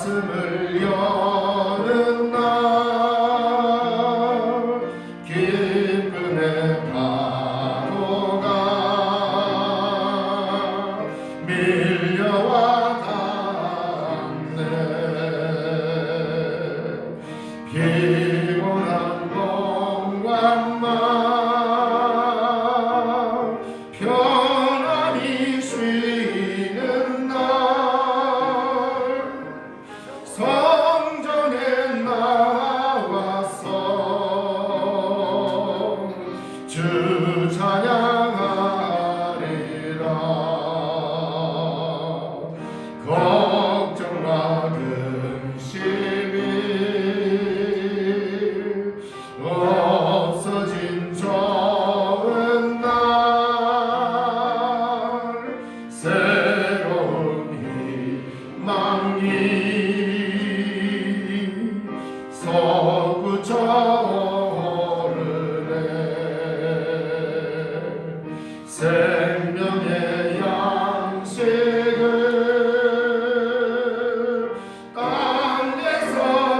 가슴을 여는 날 기쁨의 파도가 밀려와 닿네. 피곤한 몸과 마음 편안히 쉬는 날 성전에 나와서 주 찬양하리라. 걱정과 근심이 없어진 좋은 날 새로운 희망이 솟구쳐 오르네. 생명의 양식을 땅에서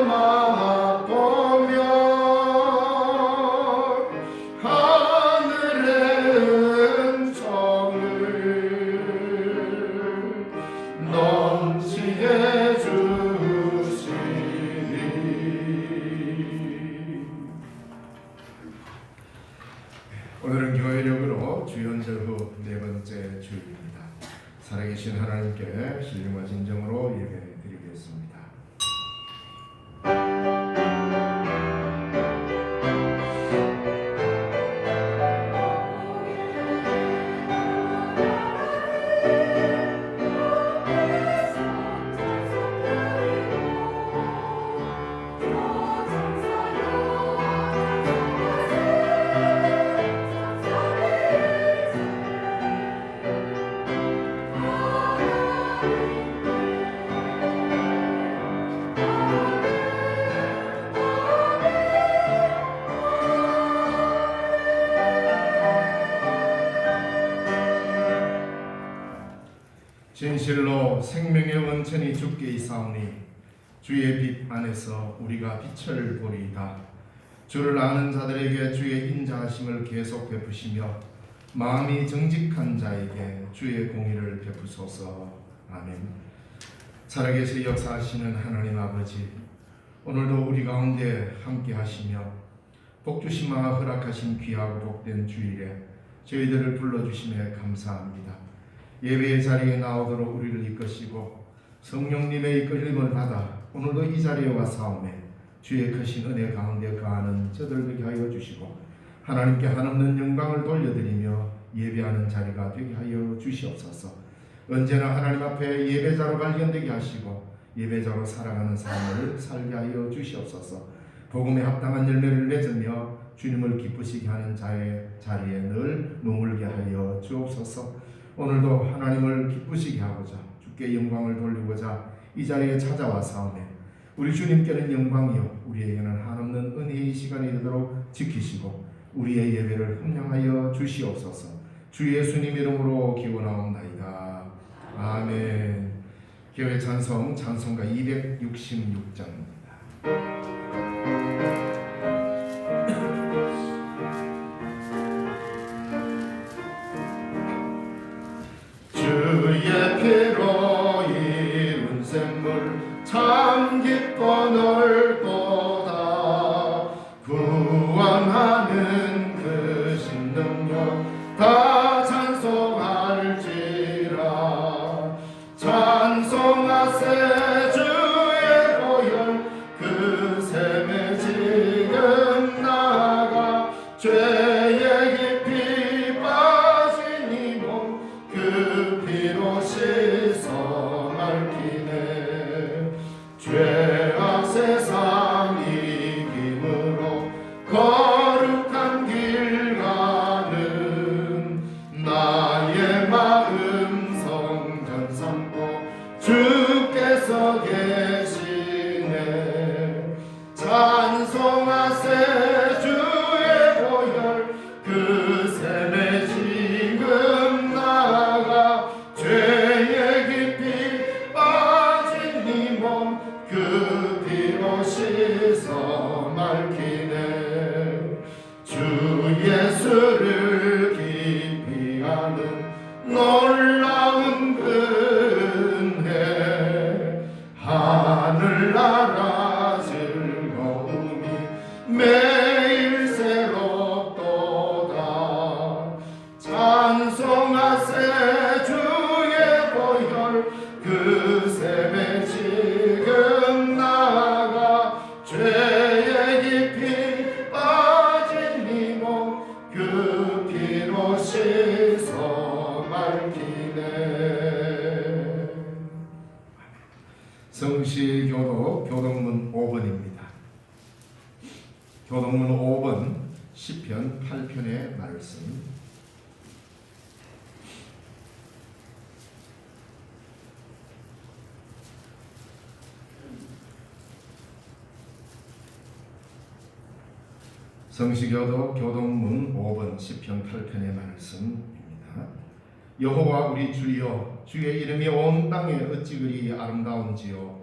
맛보며 하늘의 은총을 넘치게 주시리. 오늘은 교회력으로 주연절 후 네 번째 주일입니다. 살아계신 하나님께 신령과 진정으로 예배드리겠습니다. 진실로 생명의 원천이 주께 있사오니 주의 빛 안에서 우리가 빛을 보리이다. 주를 아는 자들에게 주의 인자하심을 계속 베푸시며 마음이 정직한 자에게 주의 공의를 베푸소서. 아멘. 살아계시 역사하시는 하나님 아버지, 오늘도 우리 가운데 함께 하시며 복주심과 허락하신 귀하고 복된 주일에 저희들을 불러주심에 감사합니다. 예배의 자리에 나오도록 우리를 이끄시고 성령님의 이끌림을 받아 오늘도 이 자리에 와사오매 주의 크신 은혜 가운데 거하는 저들 되게 하여 주시고 하나님께 한없는 영광을 돌려드리며 예배하는 자리가 되게 하여 주시옵소서. 언제나 하나님 앞에 예배자로 발견되게 하시고 예배자로 살아가는 삶을 살게 하여 주시옵소서. 복음에 합당한 열매를 맺으며 주님을 기쁘시게 하는 자의 자리에 늘 머물게 하여 주옵소서. 오늘도 하나님을 기쁘시게 하고자 주께 영광을 돌리고자 이 자리에 찾아와 사오매 우리 주님께는 영광이요 우리에게는 한없는 은혜의 시간이 되도록 지키시고 우리의 예배를 흠량하여 주시옵소서. 주 예수님 이름으로 기원하옵나이다. 아멘. 교회 찬송 찬송가 266장입니다. 주의 피로 이룬 샘물 참 깊고 넓도다. 구원하는 그 신능력 다 찬송할지라. 찬송하세 주의 보혈 그 샘에 지금 나가 죄의 깊이 빠진 이 몸 그 피로 씻어 맑히네. 죄악 세상 이김으로 거룩한 하늘나라 즐거움이 매일 새롭도다. 찬송하세 주의 보혈 그 샘에 지금 나가 죄의 깊이 빠진 이 몸 그 피로 씻어 밝히네. 성시교독 교독문 5번입니다. 교독문 5번 시편 8편의 말씀. 성시교독 교독문 5번 시편 8편의 말씀입니다. 여호와 우리 주여, 주의 이름이 온 땅에 어찌 그리 아름다운지요.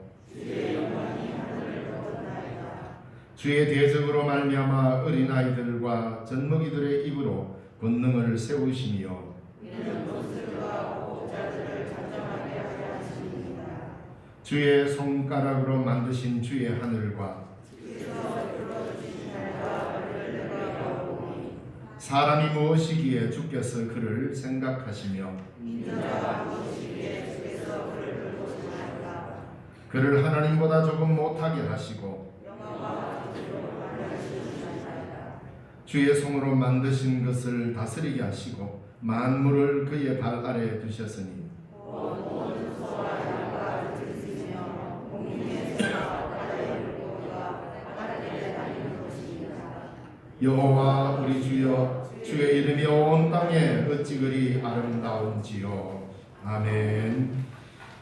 주의 대적으로 말미암아 어린아이들과 젖먹이들의 입으로 권능을 세우시며 주의 손가락으로 만드신 주의 하늘과 사람이 무엇이기에 주께서 그를 생각하시며 그를 하나님보다 조금 못하게 하시고 주의 손으로 만드신 것을 다스리게 하시고 만물을 그의 발 아래에 두셨으니 여호와 우리 주여, 주의 이름이 온 땅에 어찌 그리 아름다운지요. 아멘.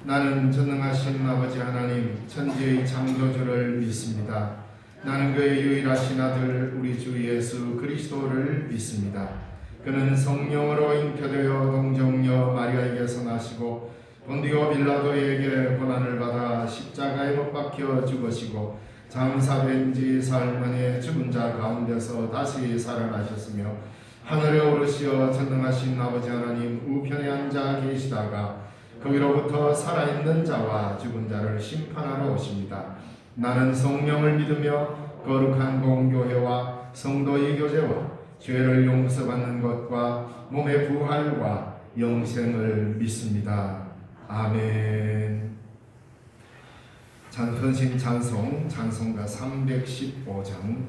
나는 전능하신 아버지 하나님 천지의 창조주를 믿습니다. 나는 그의 유일하신 아들 우리 주 예수 그리스도를 믿습니다. 그는 성령으로 잉태되어 동정녀 마리아에게서 나시고 본디오 빌라도에게 고난을 받아 십자가에 못 박혀 죽으시고 장사된 지 사흘 만에 죽은 자 가운데서 다시 살아나셨으며 하늘에 오르시어 전능하신 아버지 하나님 우편에 앉아 계시다가 거기로부터 살아있는 자와 죽은 자를 심판하러 오십니다. 나는 성령을 믿으며 거룩한 공교회와 성도의 교제와 죄를 용서받는 것과 몸의 부활과 영생을 믿습니다. 아멘. 헌신 찬송 찬송가 315장.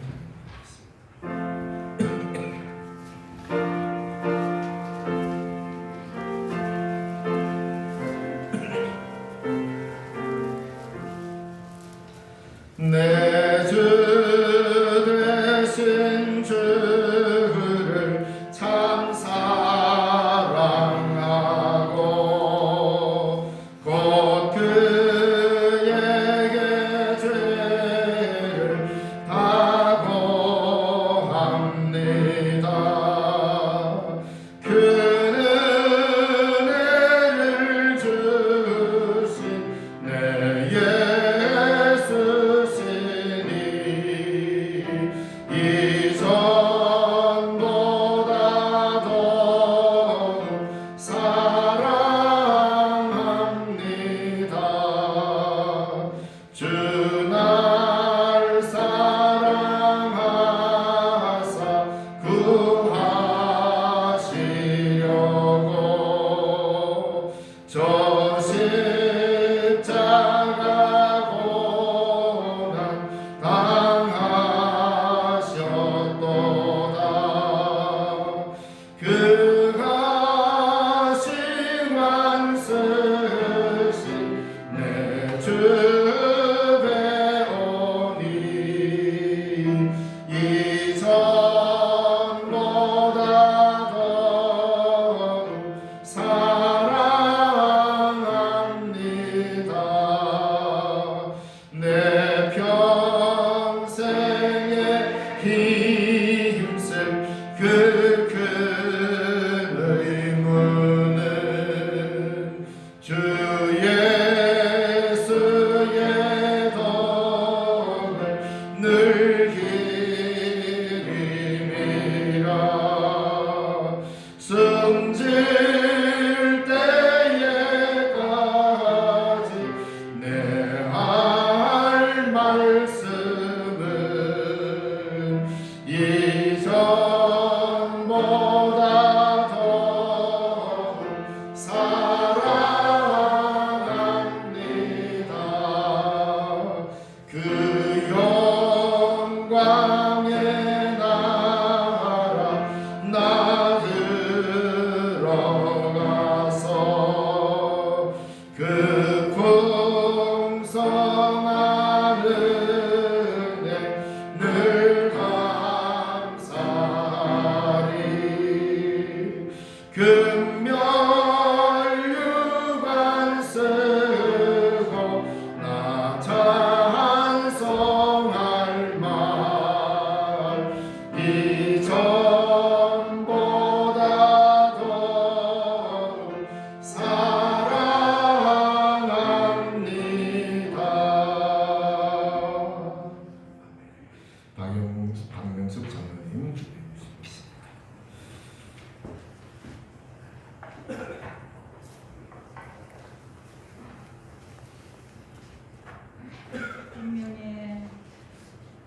내 주 되신 주를 참 사랑하고 곧 그에게 죄를 다 고합니다. 그는 은혜를 주신 내 이전보다 더욱 사랑합니다. 주 날 사랑하사 구하시려고 저 십자가 고난 그가 심한 쓰신 내 주 말씀은 이전보다 더 사랑합니다. 그 영광의 나라 나 들어가서 그 풍성한 은혜 늘 감사하리. 금멸유관 쓰고 나 찬송할 말 이전보다 더 사랑합니다. 박명숙 장로님 생명의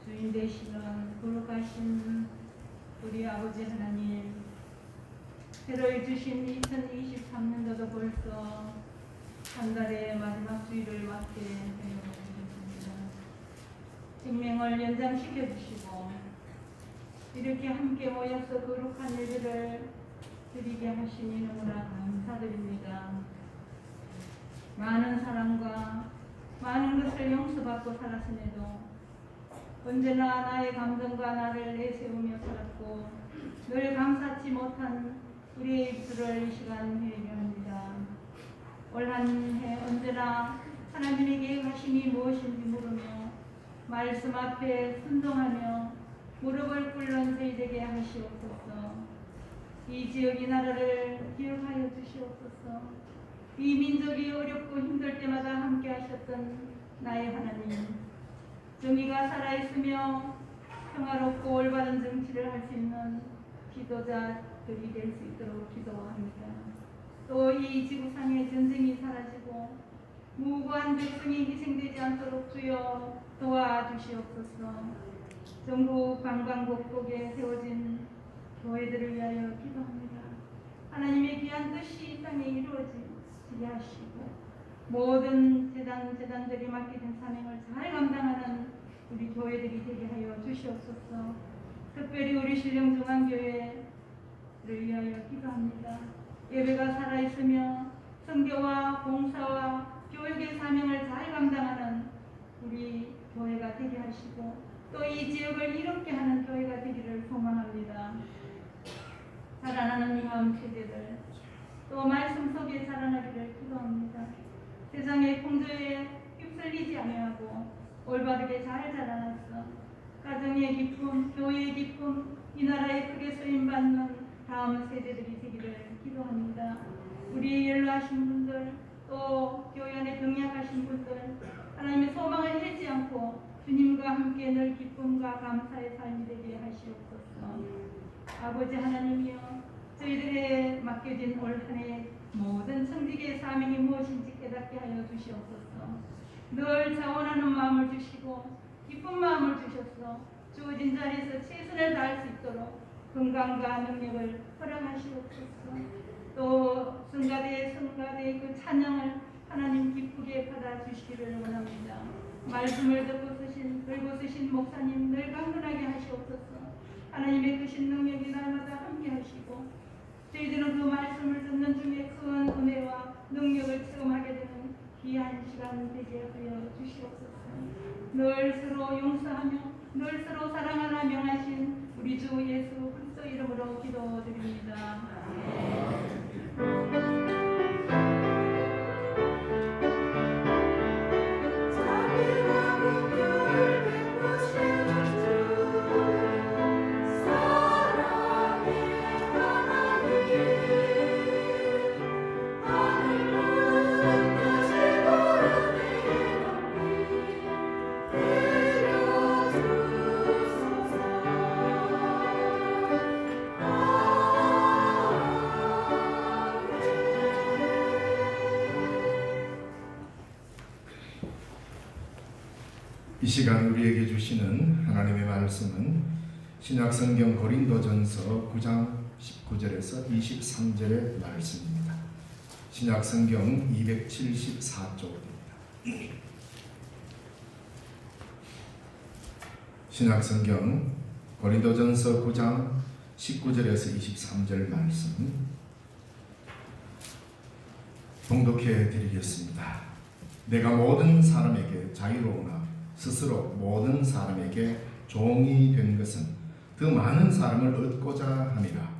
주인 되시는 거룩하신 우리 아버지 하나님, 새로 주신 2023년도도 벌써 한 달의 마지막 주일을 맞게 되어 주셨습니다. 생명을 연장시켜 주시고 이렇게 함께 모여서 거룩한 예배를 드리게 하시니 너무나 감사드립니다. 많은 사랑과 많은 것을 용서받고 살았음에도 언제나 나의 감정과 나를 내세우며 살았고 늘 감사치 못한 우리의 입술을 이 시간 회개합니다. 올 한 해 언제나 하나님의 계획하심이 무엇인지 물으며 말씀 앞에 순종하며 무릎을 꿇는 저희 되게 하시옵소서. 이 지역이 나라를 기억하여 주시옵소서. 이 민족이 어렵고 힘들 때마다 함께 하셨던 나의 하나님, 정의가 살아있으며 평화롭고 올바른 정치를 할 수 있는 지도자들이 될 수 있도록 기도합니다. 또 이 지구상의 전쟁이 사라지고 무고한 백성이 희생되지 않도록 주여 도와주시옵소서. 전국 방방곡곡에 세워진 교회들을 위하여 기도합니다. 하나님의 귀한 뜻이 이 땅에 이루어지게 하시고 모든 재단들이 맡겨진 사명을 잘 감당하는 우리 교회들이 되게 하여 주시옵소서. 특별히 우리 신령중앙교회를 위하여 기도합니다. 예배가 살아있으며 선교와 봉사와 교육의 사명을 잘 감당하는 우리 교회가 되게 하시고 또 이 지역을 이롭게 하는 교회가 되기를 소망합니다. 자라나는 다음 세대들 또 말씀 속에 자라나기를 기도합니다. 세상의 풍조에 휩쓸리지 아니하고 올바르게 잘 자라나서 가정의 기쁨, 교회의 기쁨, 이 나라에 크게 쓰임받는 다음 세대들이 되기를 기도합니다. 우리 연로하신 분들 또 교회 안에 병약하신 분들 하나님의 소망을 잃지 않고 주님과 함께 늘 기쁨과 감사의 삶이 되게 하시옵소서. 아버지 하나님이여, 저희들의 맡겨진 올 한 해 모든 성직의 사명이 무엇인지 깨닫게 하여 주시옵소서. 늘 자원하는 마음을 주시고 기쁜 마음을 주셔서 주어진 자리에서 최선을 다할 수 있도록 건강과 능력을 허락하시옵소서. 또 성가대의 그 찬양을 하나님 기쁘게 받아주시기를 원합니다. 말씀을 들고 쓰신 목사님 늘 강건하게 하시옵소서. 하나님의 크신 능력이 날마다 함께 하시고 저희들은 그 말씀을 듣는 중에 큰 은혜와 능력을 체험하게 되는 귀한 시간 되게 하여 주시옵소서. 늘 서로 용서하며 늘 서로 사랑하라 명하신 우리 주 예수 그리스도 이름으로 기도드립니다. 이 시간 우리에게 주시는 하나님의 말씀은 신약성경 고린도전서 9장 19절에서 23절의 말씀입니다. 신약성경 274쪽입니다. 신약성경 고린도전서 9장 19절에서 23절 말씀 봉독해 드리겠습니다. 내가 모든 사람에게 자유로우나 스스로 모든 사람에게 종이 된 것은 더 많은 사람을 얻고자 함이라.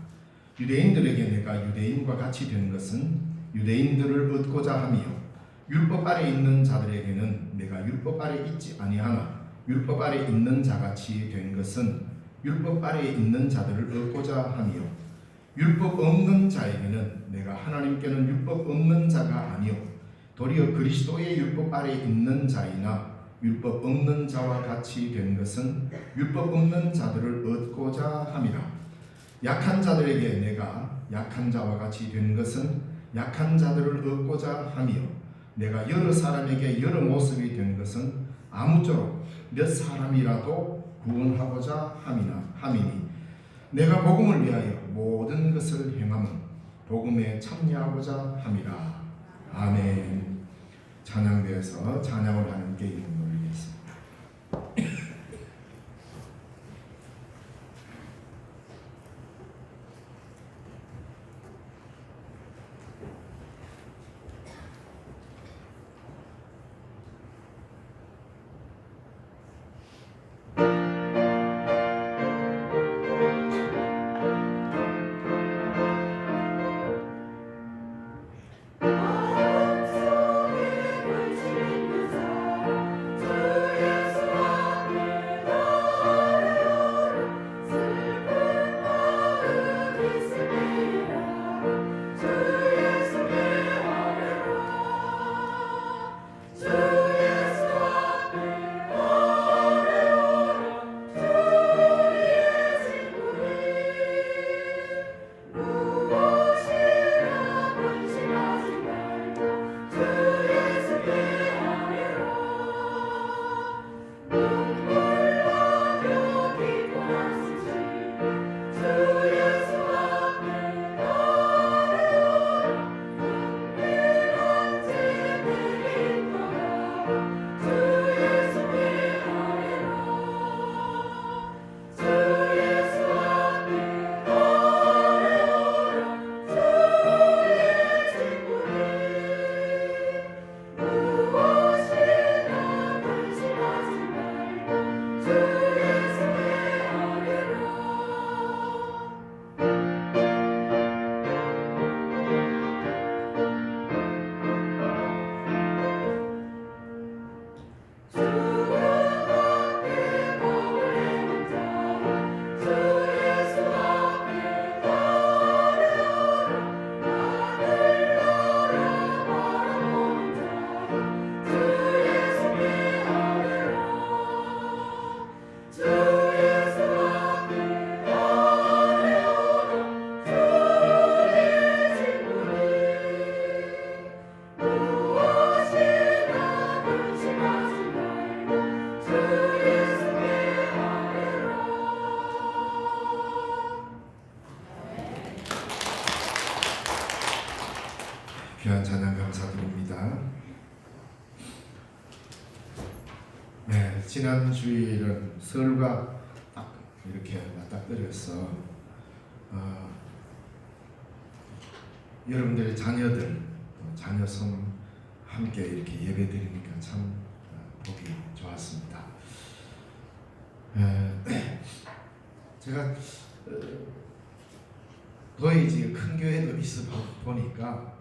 유대인들에게 내가 유대인과 같이 된 것은 유대인들을 얻고자 함이요 율법 아래 있는 자들에게는 내가 율법 아래 있지 아니하나 율법 아래 있는 자같이 된 것은 율법 아래 있는 자들을 얻고자 함이요 율법 없는 자에게는 내가 하나님께는 율법 없는 자가 아니요 도리어 그리스도의 율법 아래 있는 자이나 율법 없는 자와 같이 된 것은 율법 없는 자들을 얻고자 함이라. 약한 자들에게 내가 약한 자와 같이 된 것은 약한 자들을 얻고자 함이요 내가 여러 사람에게 여러 모습이 된 것은 아무쪼록 몇 사람이라도 구원하고자 함이니 내가 복음을 위하여 모든 것을 행함은 복음에 참여하고자 함이라. 아멘. 찬양대에서 찬양을 하나님께 이름으로 올리겠습니다. 귀한 찬양 감사드립니다. 네, 지난 주일은 설과 딱 이렇게 맞닥뜨려서 여러분들의 자녀들, 자녀 성 함께 이렇게 예배드리니까 참 보기 좋았습니다. 제가 거의 이제 큰 교회도 있어 보니까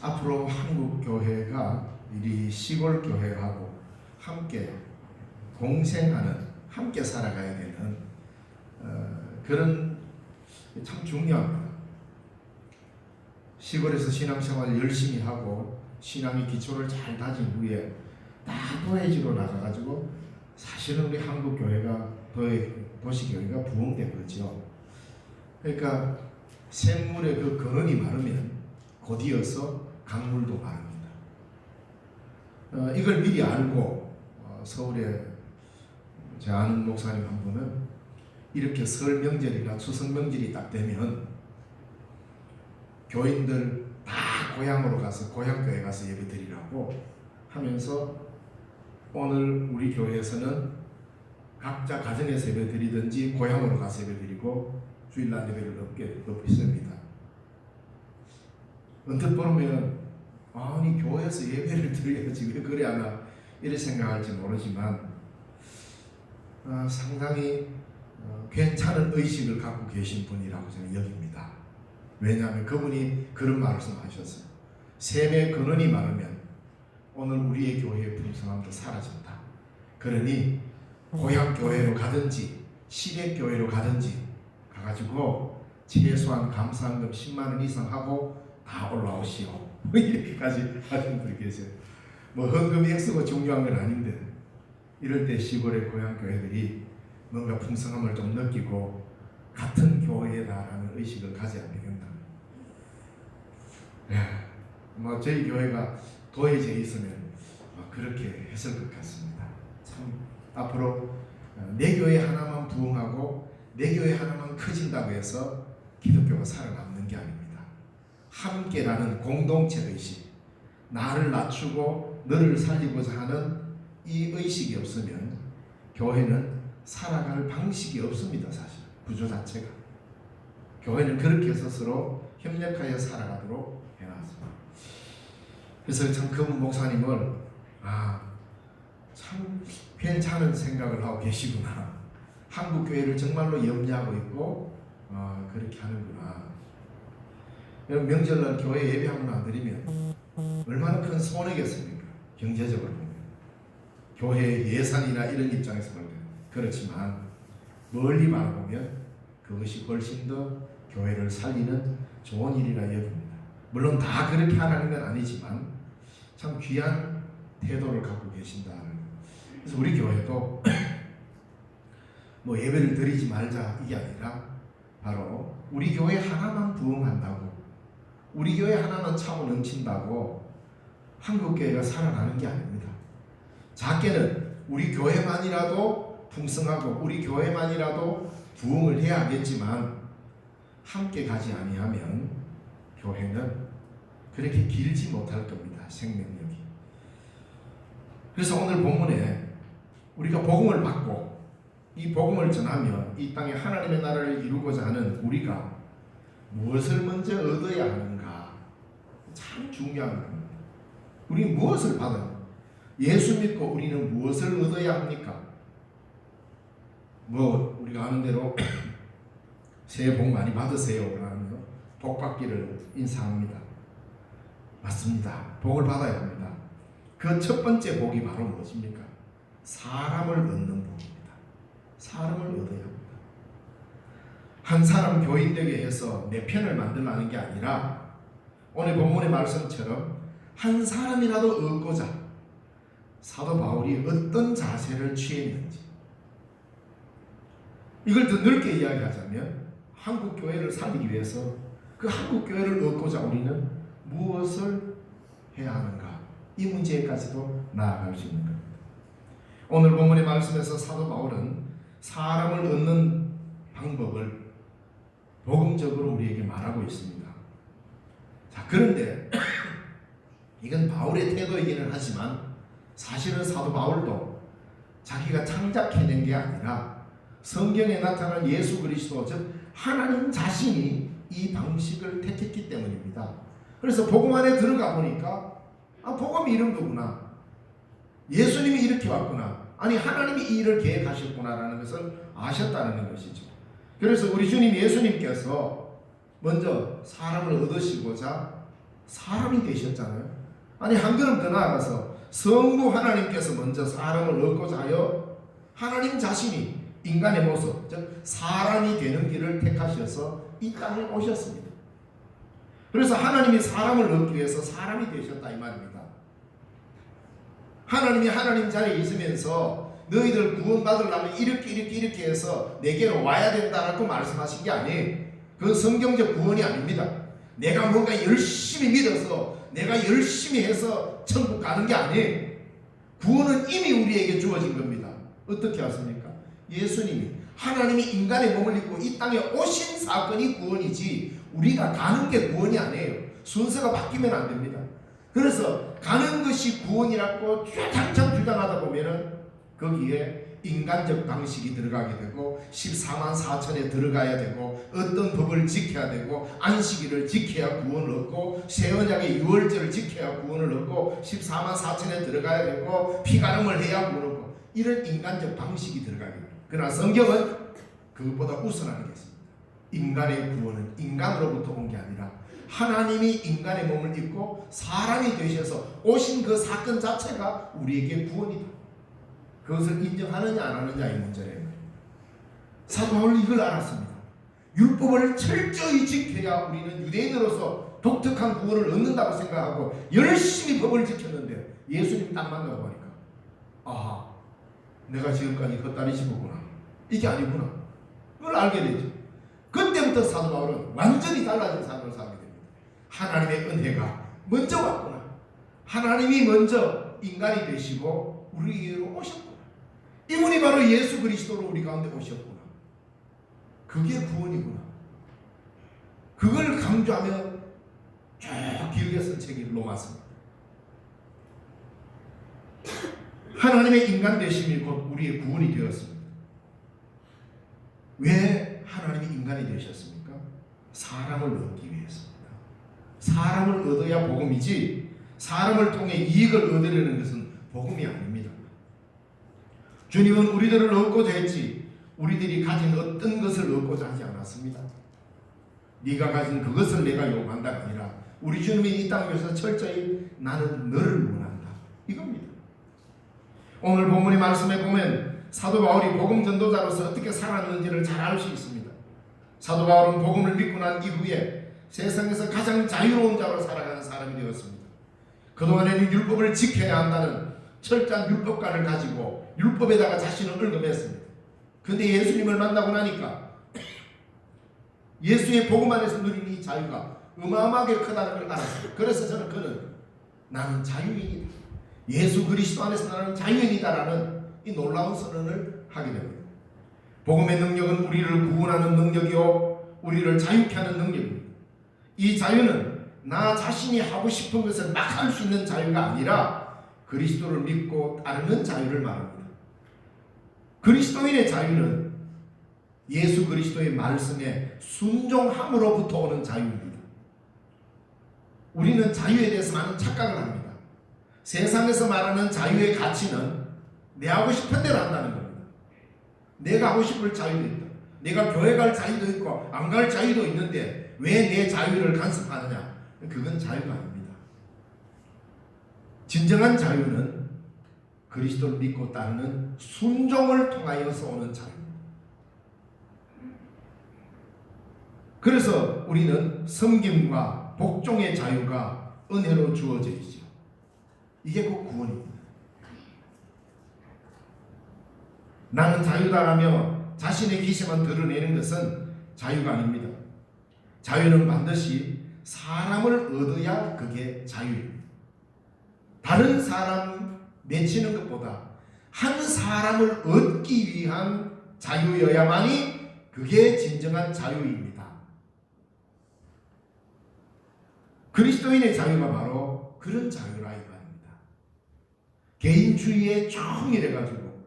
앞으로 한국 교회가 이 시골 교회하고 함께 공생하는, 함께 살아가야 되는 그런 참 중요합니다. 시골에서 신앙생활 열심히 하고 신앙의 기초를 잘 다진 후에 다 도회지로 나가가지고 사실은 우리 한국 교회가 도시교회가 부흥된 거죠. 그러니까 샘물의 그 근원이 마르면 곧이어서 강물도 마릅니다. 이걸 미리 알고 서울에 제 아는 목사님 한 분은 이렇게 설 명절이나 추석 명절이 딱 되면 교인들 다 고향으로 가서 고향교회 가서 예배 드리라고 하면서 오늘 우리 교회에서는 각자 가정에서 예배 드리든지 고향으로 가서 예배 드리고 주일날 예배를 넣고 있습니다. 언뜻 보면 아니 교회에서 예배를 드려야지 왜 그래 하나 이렇게 생각할지 모르지만 상당히 괜찮은 의식을 갖고 계신 분이라고 저는 여깁니다. 왜냐하면 그분이 그런 말씀하셨어요. 샘의 근원이 많으면 오늘 우리의 교회의 풍성함도 사라진다. 그러니 고향 교회로 가든지 시댁 교회로 가든지 가가지고 최소한 감사한금 10만 원 이상 하고 다 올라오시오. 이렇게까지 하시는 분이 계세요. 뭐 헌금이 액수가 중요한 건 아닌데 이럴 때 시골의 고향 교회들이 뭔가 풍성함을 좀 느끼고 같은 교회다라는 의식을 가져야 되겠다. 뭐 저희 교회가 도해져 있으면 그렇게 했을 것 같습니다. 참 앞으로 내 교회 하나만 부흥하고 내 교회 하나만 커진다고 해서 기독교가 살아남는 게 아닙니다. 함께라는 공동체 의식, 나를 낮추고 너를 살리고자 하는 이 의식이 없으면 교회는 살아갈 방식이 없습니다. 사실 구조 자체가 교회는 그렇게 스스로 협력하여 살아가도록 해놨습니다. 그래서 참 그 목사님을 참 괜찮은 생각을 하고 계시구나. 한국 교회를 정말로 염려하고 있고 그렇게 하는구나. 여러분 명절날 교회 예배 한번 안 드리면 얼마나 큰 손해겠습니까? 경제적으로 보면 교회 예산이나 이런 입장에서 볼 때 그렇지만 멀리 바라보면 그것이 훨씬 더 교회를 살리는 좋은 일이라 여깁니다. 물론 다 그렇게 하라는 건 아니지만 참 귀한 태도를 갖고 계신다는. 그래서 우리 교회도 뭐 예배를 드리지 말자 이게 아니라 바로 우리 교회 하나만 부흥한다고 우리 교회 하나만 차고 넘친다고 한국 교회가 살아가는 게 아닙니다. 작게는 우리 교회만이라도 풍성하고 우리 교회만이라도 부흥을 해야 하겠지만 함께 가지 아니하면 교회는 그렇게 길지 못할 겁니다. 생명력이. 그래서 오늘 본문에 우리가 복음을 받고 이 복음을 전하며 이 땅에 하나님의 나라를 이루고자 하는 우리가 무엇을 먼저 얻어야 하는가 참 중요한 겁니다. 우리 무엇을 받아요? 예수 믿고 우리는 무엇을 얻어야 합니까? 뭐 우리가 아는 대로 새해 복 많이 받으세요 라며 복 받기를 인사합니다. 맞습니다. 복을 받아야 합니다. 그 첫 번째 복이 바로 무엇입니까? 사람을 얻는 복입니다. 사람을 얻어야 합니다. 한 사람 교인 되게 해서 내 편을 만들라는 게 아니라 오늘 본문의 말씀처럼 한 사람이라도 얻고자 사도 바울이 어떤 자세를 취했는지 이걸 더 넓게 이야기하자면 한국 교회를 살리기 위해서 그 한국 교회를 얻고자 우리는 무엇을 해야 하는가 이 문제까지도 나아갈 수 있는 겁니다. 오늘 본문의 말씀에서 사도 바울은 사람을 얻는 방법을 복음적으로 우리에게 말하고 있습니다. 자, 그런데 이건 바울의 태도이기는 하지만 사실은 사도 바울도 자기가 창작해낸 게 아니라 성경에 나타난 예수 그리스도 즉 하나님 자신이 이 방식을 택했기 때문입니다. 그래서 복음 안에 들어가 보니까 복음이 이런 거구나. 예수님이 이렇게 왔구나. 아니 하나님이 이 일을 계획하셨구나라는 것을 아셨다는 것이죠. 그래서 우리 주님 예수님께서 먼저 사람을 얻으시고자 사람이 되셨잖아요. 아니 한 걸음 더 나아가서 성부 하나님께서 먼저 사람을 얻고자 하여 하나님 자신이 인간의 모습, 즉 사람이 되는 길을 택하셔서 이 땅에 오셨습니다. 그래서 하나님이 사람을 얻기 위해서 사람이 되셨다 이 말입니다. 하나님이 하나님 자리에 있으면서 너희들 구원받으려면 이렇게 해서 내게로 와야 된다라고 말씀하신 게 아니에요. 그건 성경적 구원이 아닙니다. 내가 뭔가 열심히 믿어서 내가 열심히 해서 천국 가는 게 아니에요. 우리에게 주어진 겁니다. 어떻게 하십니까? 예수님이 하나님이 인간의 몸을 입고 이 땅에 오신 사건이 구원이지 우리가 가는 게 구원이 아니에요. 순서가 바뀌면 안 됩니다. 그래서 가는 것이 구원이라고 주장창 주장하다 보면은 거기에 인간적 방식이 들어가게 되고 14만 4천에 들어가야 되고 어떤 법을 지켜야 되고 안식일을 지켜야 구원을 얻고 새 언약의 유월절을 지켜야 구원을 얻고 14만 4천에 들어가야 되고 피가름을 해야 구원을 얻고 이런 인간적 방식이 들어가게 됩니다. 그러나 성경은 그것보다 우선하는 게 있습니다. 인간의 구원은 인간으로부터 온 게 아니라 하나님이 인간의 몸을 입고 사람이 되셔서 오신 그 사건 자체가 우리에게 구원이다. 그것을 인정하느냐 안 하느냐의 문제래요. 사도 바울은 이걸 알았습니다. 율법을 철저히 지켜야 우리는 유대인으로서 독특한 구원을 얻는다고 생각하고 열심히 법을 지켰는데 예수님 딱 만나고 보니까 아하, 내가 지금까지 헛다리 짚었구나. 이게 아니구나. 그걸 알게 되죠. 그때부터 사도 바울은 완전히 달라진 삶을 살게 됩니다. 하나님의 은혜가 먼저 왔구나. 하나님이 먼저 인간이 되시고 우리에게로 오셨구나. 이분이 바로 예수 그리스도로 우리 가운데 오셨구나. 그게 구원이구나. 그걸 강조하며 쭉 길게 쓴 책이 로마서입니다. 하나님의 인간 되심이 곧 우리의 구원이 되었습니다. 왜 하나님이 인간이 되셨습니까? 사람을 얻기 위해서입니다. 사람을 얻어야 복음이지 사람을 통해 이익을 얻으려는 것은 복음이 아닙니다. 주님은 우리들을 얻고자 했지 우리들이 가진 어떤 것을 얻고자 하지 않았습니다. 네가 가진 그것을 내가 요구한다가 아니라 우리 주님이 이 땅에서 철저히 나는 너를 원한다. 이겁니다. 오늘 본문의 말씀에 보면 사도 바울이 복음 전도자로서 어떻게 살았는지를 잘 알 수 있습니다. 사도 바울은 복음을 믿고 난 이후에 세상에서 가장 자유로운 자로 살아가는 사람이 되었습니다. 그동안에는 율법을 지켜야 한다는 철저한 율법관을 가지고 율법에다가 자신을 얽어맸습니다. 그런데 예수님을 만나고 나니까 예수의 복음 안에서 누리는 이 자유가 어마어마하게 크다는 걸 알았어요. 그래서 그는 나는 자유인이다. 예수 그리스도 안에서 나는 자유인이다라는 이 놀라운 선언을 하게 됩니다. 복음의 능력은 우리를 구원하는 능력이요 우리를 자유케 하는 능력입니다. 이 자유는 나 자신이 하고 싶은 것을 막 할 수 있는 자유가 아니라 그리스도를 믿고 따르는 자유를 말합니다. 그리스도인의 자유는 예수 그리스도의 말씀에 순종함으로부터 오는 자유입니다. 우리는 자유에 대해서 많은 착각을 합니다. 세상에서 말하는 자유의 가치는 내 하고 싶은 대로 한다는 겁니다. 내가 하고 싶을 자유도 있다. 내가 교회 갈 자유도 있고 안 갈 자유도 있는데 왜 내 자유를 간섭하느냐? 그건 자유가 아닙니다. 진정한 자유는 그리스도를 믿고 따르는 순종을 통하여서 오는 자유입니다. 그래서 우리는 섬김과 복종의 자유가 은혜로 주어져 있죠. 이게 곧 구원입니다. 나는 자유다라며 자신의 기세만 드러내는 것은 자유가 아닙니다. 자유는 반드시 사람을 얻어야 그게 자유입니다. 다른 사람 맺히는 것보다 한 사람을 얻기 위한 자유여야만이 그게 진정한 자유입니다. 그리스도인의 자유가 바로 그런 자유라 이거입니다. 개인주의에 총일해가지고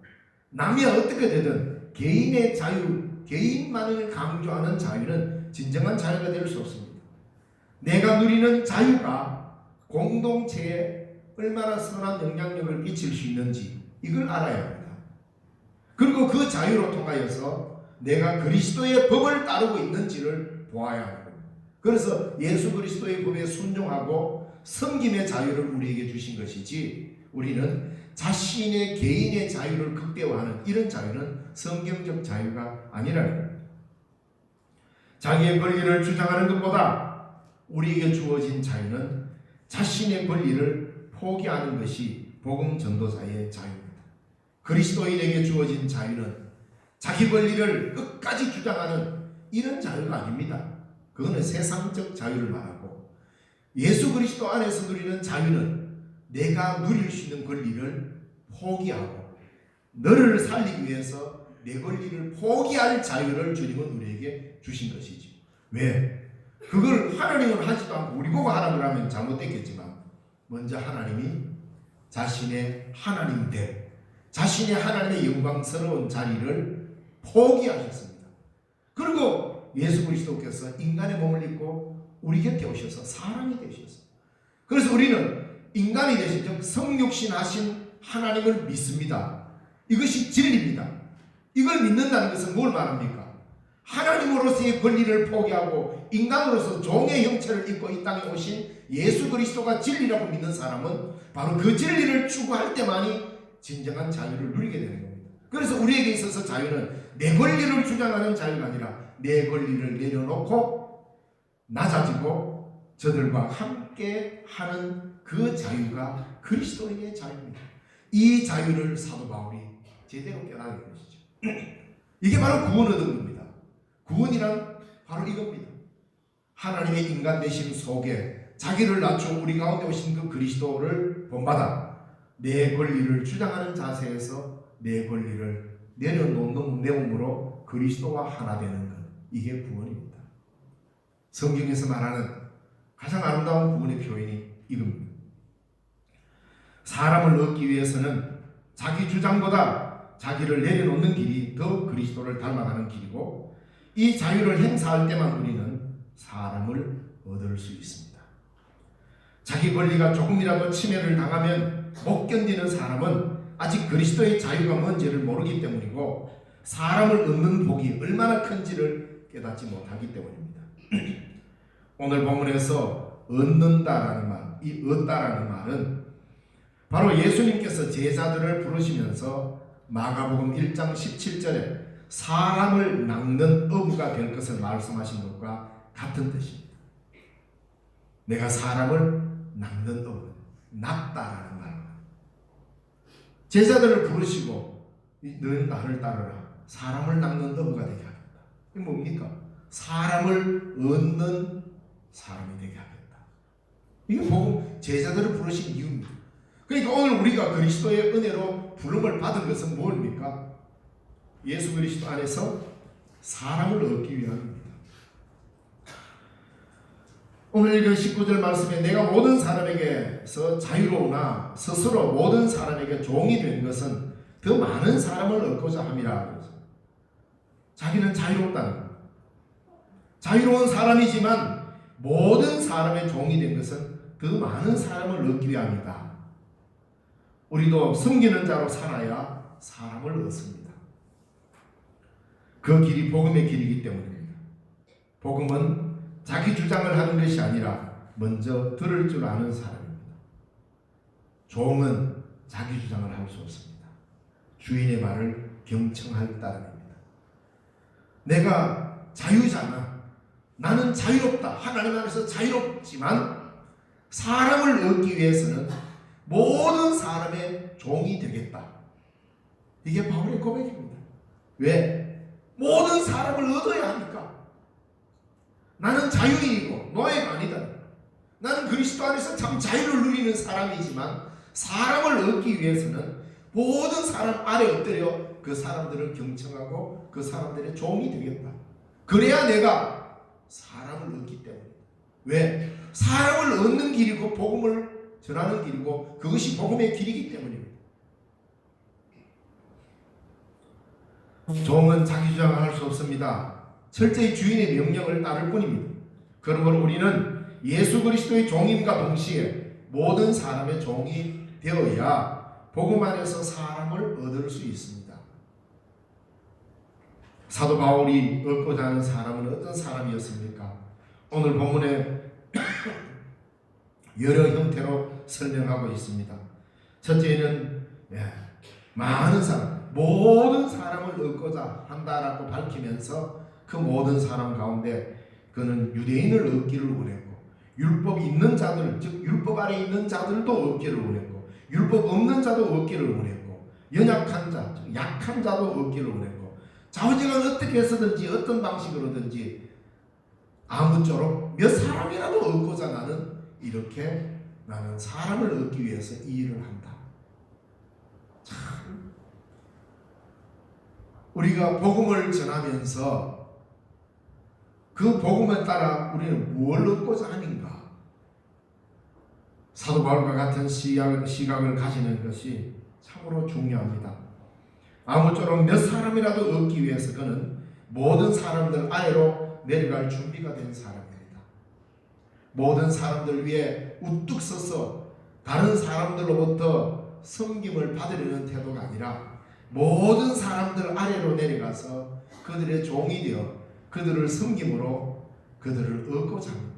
남이 어떻게 되든 개인의 자유, 개인만을 강조하는 자유는 진정한 자유가 될 수 없습니다. 내가 누리는 자유가 공동체에 얼마나 선한 영향력을 미칠 수 있는지 이걸 알아야 합니다. 그리고 그 자유로 통하여서 내가 그리스도의 법을 따르고 있는지를 보아야 합니다. 그래서 예수 그리스도의 법에 순종하고 섬김의 자유를 우리에게 주신 것이지 우리는 자신의 개인의 자유를 극대화하는 이런 자유는 성경적 자유가 아니라는 겁니다. 자기의 권리를 주장하는 것보다 우리에게 주어진 자유는 자신의 권리를 포기하는 것이 복음 전도자의 자유입니다. 그리스도인에게 주어진 자유는 자기 권리를 끝까지 주장하는 이런 자유가 아닙니다. 그거는 세상적 자유를 말하고 예수 그리스도 안에서 누리는 자유는 내가 누릴 수 있는 권리를 포기하고 너를 살리기 위해서 내 권리를 포기할 자유를 주님은 우리에게 주신 것이지. 왜? 그걸 하나님은 하지도 않고 우리 보고 하라 그러면 잘못됐겠지만 먼저 하나님이 자신의 하나님됨, 자신의 하나님의 영광스러운 자리를 포기하셨습니다. 그리고 예수 그리스도께서 인간의 몸을 입고 우리 곁에 오셔서 사람이 되셨어요. 그래서 우리는 인간이 되신 즉 성육신 하신 하나님을 믿습니다. 이것이 진리입니다. 이걸 믿는다는 것은 뭘 말합니까? 하나님으로서의 권리를 포기하고 인간으로서 종의 형체를 입고 이 땅에 오신 예수 그리스도가 진리라고 믿는 사람은 바로 그 진리를 추구할 때만이 진정한 자유를 누리게 되는 겁니다. 그래서 우리에게 있어서 자유는 내 권리를 주장하는 자유가 아니라 내 권리를 내려놓고 낮아지고 저들과 함께 하는 그 자유가 그리스도인의 자유입니다. 이 자유를 사도 바울이 제대로 깨달은 것이죠. 이게 바로 구원 얻은 겁니다. 구원이란 바로 이겁니다. 하나님의 인간 되심 속에 자기를 낮추어 우리 가운데 오신 그 그리스도를 본받아 내 권리를 주장하는 자세에서 내 권리를 내려놓는 내용으로 그리스도와 하나 되는 것, 이게 구원입니다. 성경에서 말하는 가장 아름다운 구원의 표현이 이겁니다. 사람을 얻기 위해서는 자기 주장보다 자기를 내려놓는 길이 더 그리스도를 닮아가는 길이고, 이 자유를 행사할 때만 우리는 사람을 얻을 수 있습니다. 자기 권리가 조금이라도 침해를 당하면 못 견디는 사람은 아직 그리스도의 자유가 뭔지를 모르기 때문이고, 사람을 얻는 복이 얼마나 큰지를 깨닫지 못하기 때문입니다. 오늘 본문에서 얻는다라는 말, 이 얻다라는 말은 바로 예수님께서 제자들을 부르시면서 마가복음 1장 17절에 사람을 낚는 어부가 될 것을 말씀하신 것과 같은 뜻입니다. 내가 사람을 낚는 어부, 낚다라는 말. 제자들을 부르시고 너는 나를 따르라. 사람을 낚는 어부가 되게 하겠다. 이게 뭡니까? 사람을 얻는 사람이 되게 하겠다. 이게 복음, 제자들을 부르신 이유입니다. 그러니까 오늘 우리가 그리스도의 은혜로 부름을 받은 것은 뭡니까? 예수 그리스도 안에서 사람을 얻기 위함입니다. 오늘 읽은 19절 말씀에 내가 모든 사람에게서 자유로우나 스스로 모든 사람에게 종이 된 것은 더 많은 사람을 얻고자 함이라. 자기는 자유롭다는 거예요. 자유로운 사람이지만 모든 사람의 종이 된 것은 더 많은 사람을 얻기 위함이다. 우리도 섬기는 자로 살아야 사람을 얻습니다. 그 길이 복음의 길이기 때문입니다. 복음은 자기 주장을 하는 것이 아니라 먼저 들을 줄 아는 사람입니다. 종은 자기 주장을 할 수 없습니다. 주인의 말을 경청할 따름입니다. 내가 자유잖아. 나는 자유롭다. 하나님 안에서 자유롭지만 사람을 얻기 위해서는 모든 사람의 종이 되겠다. 이게 바울의 고백입니다. 왜? 모든 사람을 얻어야 하니까. 나는 자유인이고 노예가 아니다. 나는 그리스도 안에서 참 자유를 누리는 사람이지만 사람을 얻기 위해서는 모든 사람 아래 엎드려 그 사람들을 경청하고 그 사람들의 종이 되겠다. 그래야 내가 사람을 얻기 때문에. 왜? 사람을 얻는 길이고 복음을 전하는 길이고 그것이 복음의 길이기 때문입니다. 종은 자기 주장을 할 수 없습니다. 철저히 주인의 명령을 따를 뿐입니다. 그러므로 우리는 예수 그리스도의 종임과 동시에 모든 사람의 종이 되어야 복음 안에서 사람을 얻을 수 있습니다. 사도 바울이 얻고자 하는 사람은 어떤 사람이었습니까? 오늘 본문에 여러 형태로 설명하고 있습니다. 첫째는 많은 사람, 모든 사람을 얻고자 한다라고 밝히면서 그 모든 사람 가운데 그는 유대인을 얻기를 원했고, 율법 있는 자들, 즉 율법 아래 있는 자들도 얻기를 원했고, 율법 없는 자도 얻기를 원했고, 연약한 자, 즉 약한 자도 얻기를 원했고, 좌우지간 어떻게 해서든지 어떤 방식으로든지 아무쪼록 몇 사람이라도 얻고자 나는 사람을 얻기 위해서 이 일을 한다. 참 우리가 복음을 전하면서 그 복음에 따라 우리는 뭘 얻고자 하는가? 사도 바울과 같은 시각을 가지는 것이 참으로 중요합니다. 아무쪼록 몇 사람이라도 얻기 위해서 그는 모든 사람들 아래로 내려갈 준비가 된 사람입니다. 모든 사람들 위에 우뚝 서서 다른 사람들로부터 섬김을 받으려는 태도가 아니라 모든 사람들 아래로 내려가서 그들의 종이 되어 그들을 섬김으로 그들을 얻고자 합니다.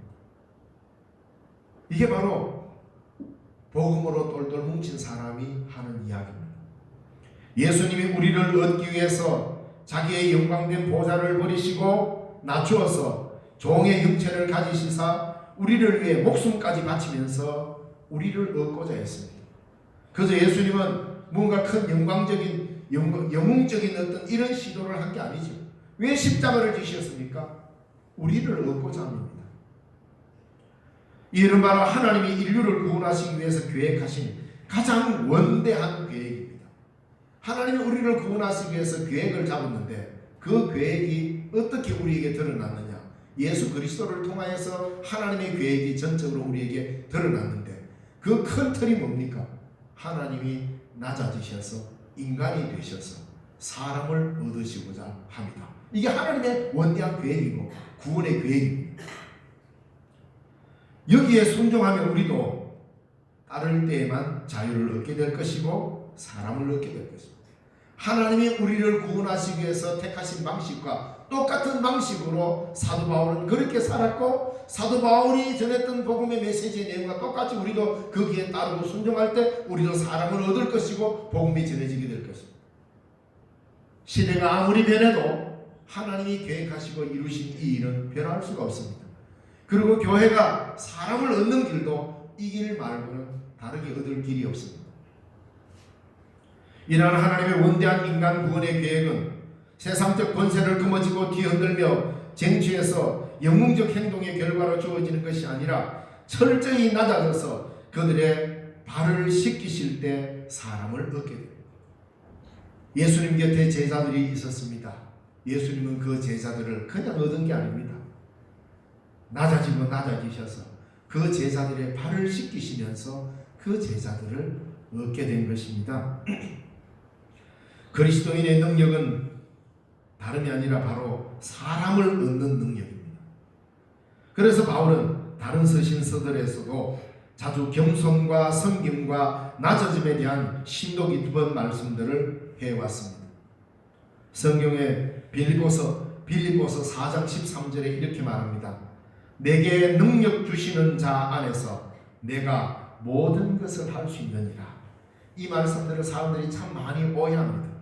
이게 바로 복음으로 똘똘 뭉친 사람이 하는 이야기입니다. 예수님이 우리를 얻기 위해서 자기의 영광된 보좌를 버리시고 낮추어서 종의 형체를 가지시사 우리를 위해 목숨까지 바치면서 우리를 얻고자 했습니다. 그래서 예수님은 뭔가 큰 영웅적인 어떤 이런 시도를 한 게 아니죠. 왜 십자가를 지셨습니까? 우리를 얻고자 합니다. 이는 바로 하나님이 인류를 구원하시기 위해서 계획하신 가장 원대한 계획입니다. 하나님이 우리를 구원하시기 위해서 계획을 잡았는데 그 계획이 어떻게 우리에게 드러났느냐? 예수 그리스도를 통하여서 하나님의 계획이 전적으로 우리에게 드러났는데 그 큰 틀이 뭡니까? 하나님이 낮아지셔서 인간이 되셔서 사람을 얻으시고자 합니다. 이게 하나님의 원대한 계획이고 구원의 계획입니다. 여기에 순종하면 우리도 따를 때에만 자유를 얻게 될 것이고 사람을 얻게 될 것입니다. 하나님이 우리를 구원하시기 위해서 택하신 방식과 똑같은 방식으로 사도 바울은 그렇게 살았고 사도 바울이 전했던 복음의 메시지의 내용과 똑같이 우리도 거기에 따르고 순종할 때 우리도 사람을 얻을 것이고 복음이 전해지게 될 것입니다. 시대가 아무리 변해도 하나님이 계획하시고 이루신 이 일은 변할 수가 없습니다. 그리고 교회가 사람을 얻는 길도 이 길 말고는 다르게 얻을 길이 없습니다. 이러한 하나님의 원대한 인간 구원의 계획은 세상적 권세를 거머쥐고 뒤흔들며 쟁취해서 영웅적 행동의 결과로 주어지는 것이 아니라 철저히 낮아져서 그들의 발을 씻기실 때 사람을 얻게 됩니다. 예수님 곁에 제자들이 있었습니다. 예수님은 그 제자들을 그냥 얻은 게 아닙니다. 낮아지고 낮아지셔서 그 제자들의 발을 씻기시면서 그 제자들을 얻게 된 것입니다. 그리스도인의 능력은 다름이 아니라 바로 사람을 얻는 능력입니다. 그래서 바울은 다른 서신서들에서도 자주 겸손과 섬김과 낮아짐에 대한 심도 깊은 말씀들을 해왔습니다. 성경에 빌립보서 4장 13절에 이렇게 말합니다. 내게 능력 주시는 자 안에서 내가 모든 것을 할 수 있느니라. 이 말씀들을 사람들이 참 많이 오해합니다.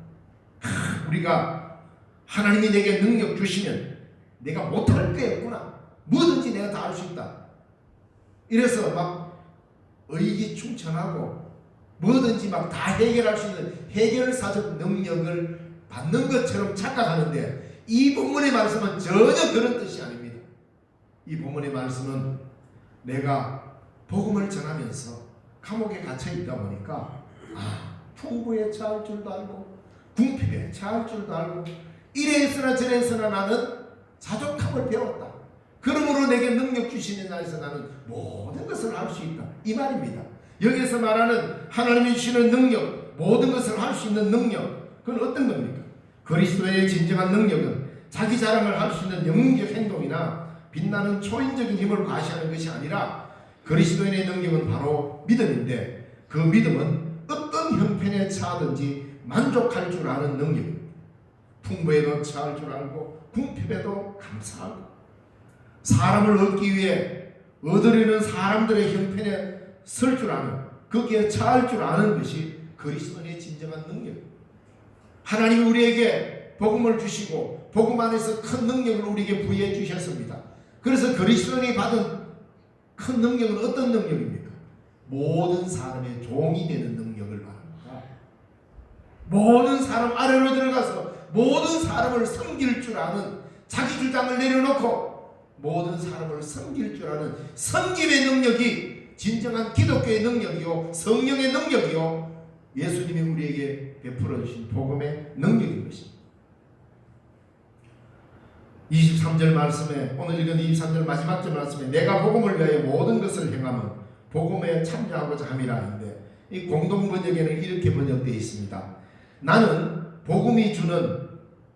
우리가 하나님이 내게 능력 주시면 내가 못할 게 없구나. 뭐든지 내가 다 할 수 있다. 이래서 막 의기충천하고 뭐든지 막 다 해결할 수 있는 해결사적 능력을 받는 것처럼 착각하는데 이 본문의 말씀은 전혀 그런 뜻이 아닙니다. 이 본문의 말씀은 내가 복음을 전하면서 감옥에 갇혀 있다 보니까 풍부에 처할 줄도 알고 궁핍에 처할 줄도 알고 이래서나 저래서나 나는 자족함을 배웠다. 그러므로 내게 능력 주시는 날에서 나는 모든 것을 할 수 있다. 이 말입니다. 여기서 말하는 하나님이 주시는 능력, 모든 것을 할 수 있는 능력, 그건 어떤 겁니까? 그리스도의 진정한 능력은 자기 자랑을 할 수 있는 영웅적 행동이나 빛나는 초인적인 힘을 과시하는 것이 아니라 그리스도인의 능력은 바로 믿음인데 그 믿음은 어떤 형편에 처하든지 만족할 줄 아는 능력입니다. 풍부에도 처할 줄 알고 궁핍에도 감사하고 사람을 얻기 위해 얻으려는 사람들의 형편에 설 줄 아는 거기에 처할 줄 아는 것이 그리스도인의 진정한 능력입니다. 하나님이 우리에게 복음을 주시고 복음 안에서 큰 능력을 우리에게 부여해 주셨습니다. 그래서 그리스도인이 받은 큰 능력은 어떤 능력입니까? 모든 사람의 종이 되는 능력을 말합니다. 모든 사람 아래로 들어가서 모든 사람을 섬길 줄 아는 자기 주장을 내려놓고 모든 사람을 섬길 줄 아는 섬김의 능력이 진정한 기독교의 능력이요 성령의 능력이요 예수님이 우리에게 베풀어 주신 복음의 능력인 것입니다. 23절 말씀에, 오늘 읽은 23절 마지막 절 말씀에 내가 복음을 위하여 모든 것을 행하면 복음에 참여하고자 함이라는데, 이 공동 번역에는 이렇게 번역되어 있습니다. 나는 복음이 주는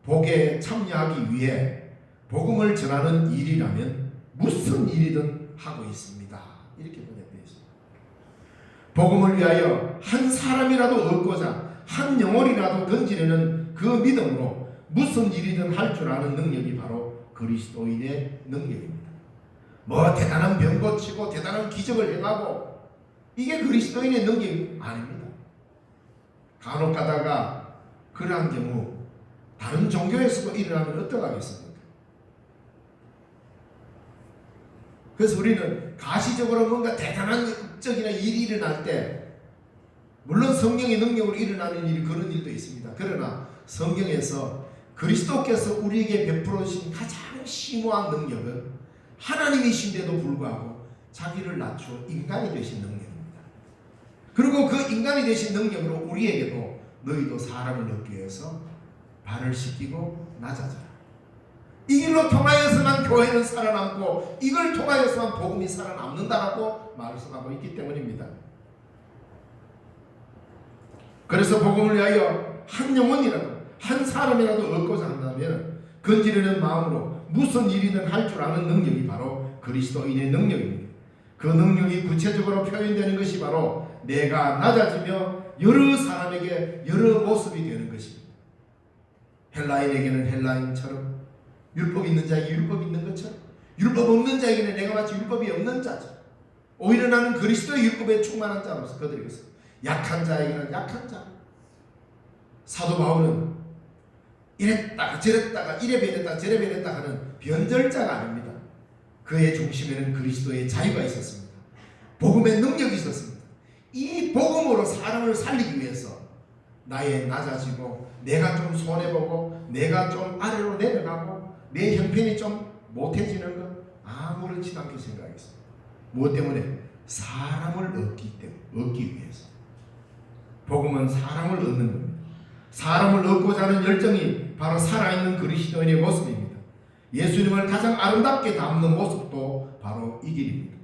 복에 참여하기 위해 복음을 전하는 일이라면 무슨 일이든 하고 있습니다. 이렇게 번역되어 있습니다. 복음을 위하여 한 사람이라도 얻고자 한 영혼이라도 건지려는 그 믿음으로 무슨 일이든 할 줄 아는 능력이 바로 그리스도인의 능력입니다. 뭐 대단한 병 고치고 대단한 기적을 행하고 이게 그리스도인의 능력이 아닙니다. 간혹 가다가 그러한 경우 다른 종교에서도 일어나면 어떡하겠습니까? 그래서 우리는 가시적으로 뭔가 대단한 적이나 일이 일어날 때, 물론 성령의 능력으로 일어나는 일이 그런 일도 있습니다. 그러나 성경에서 그리스도께서 우리에게 베풀어 주신 가장 심오한 능력은 하나님이신데도 불구하고 자기를 낮추어 인간이 되신 능력입니다. 그리고 그 인간이 되신 능력으로 우리에게도 너희도 사람을 얻기 위해서 발을 씻기고 낮아져라. 이 길로 통하여서만 교회는 살아남고 이걸 통하여서만 복음이 살아남는다라고 말씀하고 있기 때문입니다. 그래서 복음을 위하여 한 영혼이라도 한 사람이라도 얻고자 한다면 건지려는 마음으로 무슨 일이든 할 줄 아는 능력이 바로 그리스도인의 능력입니다. 그 능력이 구체적으로 표현되는 것이 바로 내가 낮아지며 여러 사람에게 여러 모습이 되는 것입니다. 헬라인에게는 헬라인처럼, 율법 있는 자에게 율법 있는 것처럼, 율법 없는 자에게는 내가 마치 율법이 없는 자처럼, 오히려 나는 그리스도의 율법에 충만한 자로서 거드리겠어. 약한 자에게는 약한 자. 사도 바울은 이랬다가 저랬다가 이래 변했다가 저래 변했다 하는 변절자가 아닙니다. 그의 중심에는 그리스도의 자유가 있었습니다. 복음의 능력이 있었습니다. 이 복음으로 사람을 살리기 위해서 나의 낮아지고 내가 좀 손해보고 내가 좀 아래로 내려가고 내 형편이 좀 못해지는 것 아무렇지도 않게 생각했습니다. 무엇 때문에? 사람을 얻기 위해서. 복음은 사람을 얻는 겁니다. 사람을 얻고자 하는 열정이 바로 살아있는 그리스도인의 모습입니다. 예수님을 가장 아름답게 담는 모습도 바로 이 길입니다.